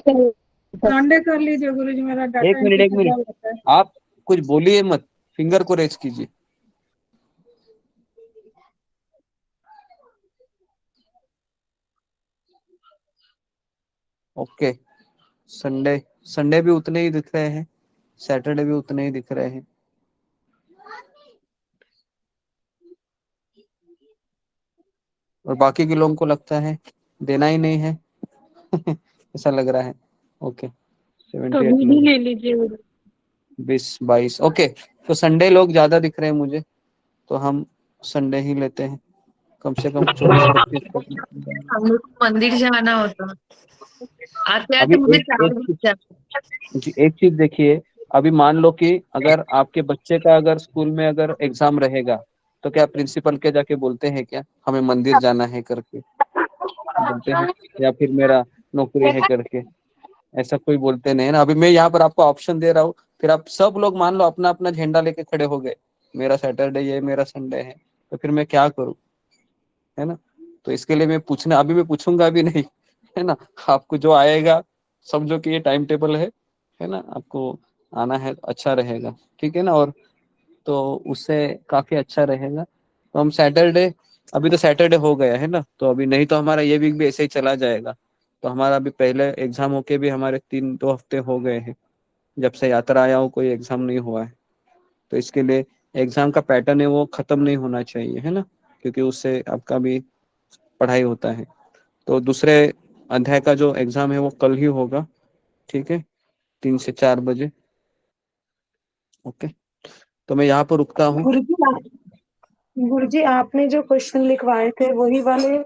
संडे कर लीजिए गुरुजी, मेरा डाटा एक एंट्री का मिनट, जॉब होता है। आप कुछ बोलिए मत, फिंगर को रेज कीजिए। ओके, संडे भी उतने ही दिख रहे हैं, सैटरडे भी उतने ही दिख रहे हैं। और बाकी के लोगों को लगता है देना ही नहीं है ऐसा लग रहा है। ओके, 78 कभी भी ले लीजिए। 20-22। ओके, तो संडे लोग ज्यादा दिख रहे हैं मुझे, तो हम संडे ही लेते हैं। कम से कम 24-25। हम लोग को मंदिर जाना होता, आते अभी आते मुझे एक 4 एक बज चीज जाते। जी, एक चीज देखिए, अभी मान लो कि अगर आपके बच्चे का अगर स्कूल में अगर एग्जाम रहेगा, तो क्या प्रिंसिपल के जाके बोलते हैं क्या हमें मंदिर जाना है करके? बोलते हैं? या फिर मेरा नौकरी है करके? ऐसा कोई बोलते नहीं है ना। अभी मैं यहाँ पर आपको ऑप्शन दे रहा हूँ, फिर आप सब लोग मान लो अपना अपना झंडा लेके खड़े हो गए, मेरा सैटरडे ये, मेरा संडे है, तो फिर मैं क्या करूँ, है ना? तो इसके लिए मैं पूछना, अभी मैं पूछूंगा भी नहीं, है ना? आपको जो आएगा समझो कि ये टाइम टेबल है ना? आपको आना है, अच्छा रहेगा, ठीक है ना? और तो उससे काफी अच्छा रहेगा। तो हम सैटरडे, अभी तो सैटरडे हो गया है ना, तो अभी नहीं तो हमारा ये वीक भी ऐसे ही चला जाएगा। तो हमारा अभी पहले एग्जाम होके भी हमारे 2 हफ्ते हो गए हैं, जब से यात्रा आया हूँ कोई एग्जाम नहीं हुआ है। तो इसके लिए एग्जाम का पैटर्न है वो खत्म नहीं होना चाहिए, है ना? क्योंकि उससे आपका भी पढ़ाई होता है। तो दूसरे अध्याय का जो एग्जाम है वो कल ही होगा, ठीक है, 3 से 4 बजे। ओके, तो मैं यहाँ पर रुकता हूँ। गुरुजी आपने जो क्वेश्चन लिखवाए थे वही वाले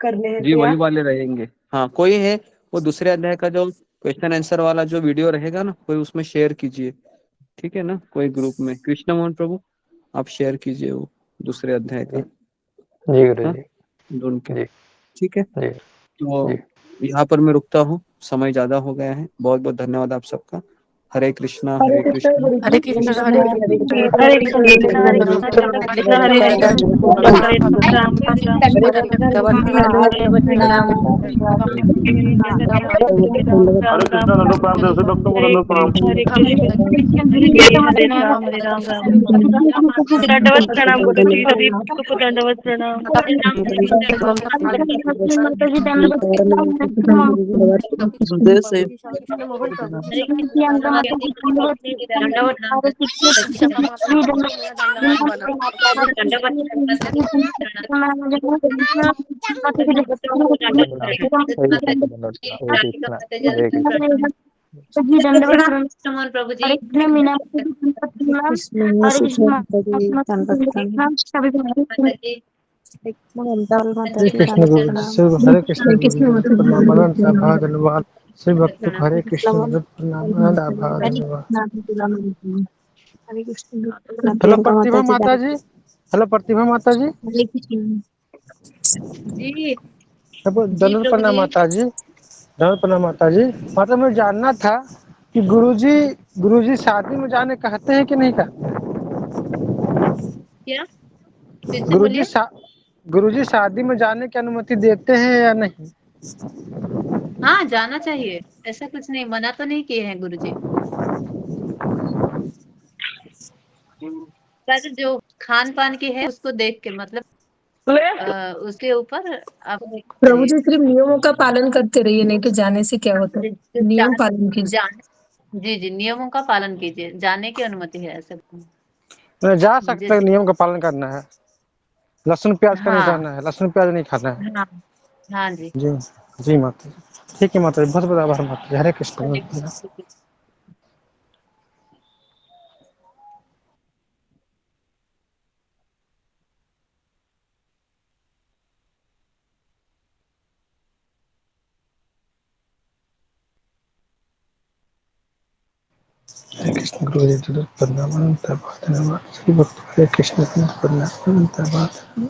करने हैं जी, वही क्या? वाले रहेंगे। हाँ, कोई है वो दूसरे अध्याय का जो क्वेश्चन आंसर वाला जो वीडियो रहेगा ना, कोई उसमें शेयर कीजिए, ठीक है ना? कोई ग्रुप में कृष्ण मोहन प्रभु आप शेयर कीजिए वो दूसरे अध्याय का। जी गुरु हाँ, जी। ढूंढ के, जी ठीक है। जी तो जी। यहाँ पर मैं रुकता हूँ, समय ज्यादा हो गया है। बहुत बहुत धन्यवाद आप सबका। हरे कृष्णा, हरे कृष्णा। हरे कृष्णा हरे कृष्णा। हरे कृष्ण हरे कृष्ण कृष्ण हरे हरे हरे राम राम राम हरे राम हरे राम दंडवत प्रणाम गुरु जी, सभी भक्तों को दंडवत प्रणाम। प्रभु जी मीना हरे कृष्ण गुरु शिव, हरे कृष्ण गुरु प्रणाम, अनंत आभार धन्यवाद। श्री भक्त हरे कृष्ण गुरु प्रणाम, अनंत आभार धन्यवाद। हेलो प्रतिभा माता जी, हेलो प्रतिभा माता जी, जी दंडवत प्रणाम माता जी, दंडवत प्रणाम माता जी। मतलब मैं जानना था कि गुरुजी शादी में जाने कहते हैं कि नहीं कहते हैं? क्या फिर से बोलिए। गुरुजी शादी में जाने की अनुमति देते हैं या नहीं? हाँ, जाना चाहिए, ऐसा कुछ नहीं, मना तो नहीं किए हैं गुरुजी। पर जो खान पान की है उसको देख के, मतलब उसके ऊपर आप प्रभु जी सिर्फ नियमों का पालन करते रहिए, नहीं तो जाने से क्या होता है, नियम पालन कीजिए। जी जी, नियमों का पालन कीजिए, जाने की अनुमति है ऐसा। मैं जा सकता है, नियम का पालन करना है, लहसुन प्याज का नहीं हाँ खाना है, लहसुन प्याज नहीं खाना है। हाँ हाँ जी। जी जी माता जी। ठीक है माता जी, बहुत बहुत आभार माता जी। हरे कृष्ण। हरे कृष्ण। हरे कृष्ण गुरु जी, धन्यवाद। धन्यवाद सभी भक्त। हरे कृष्ण, धन्यवाद।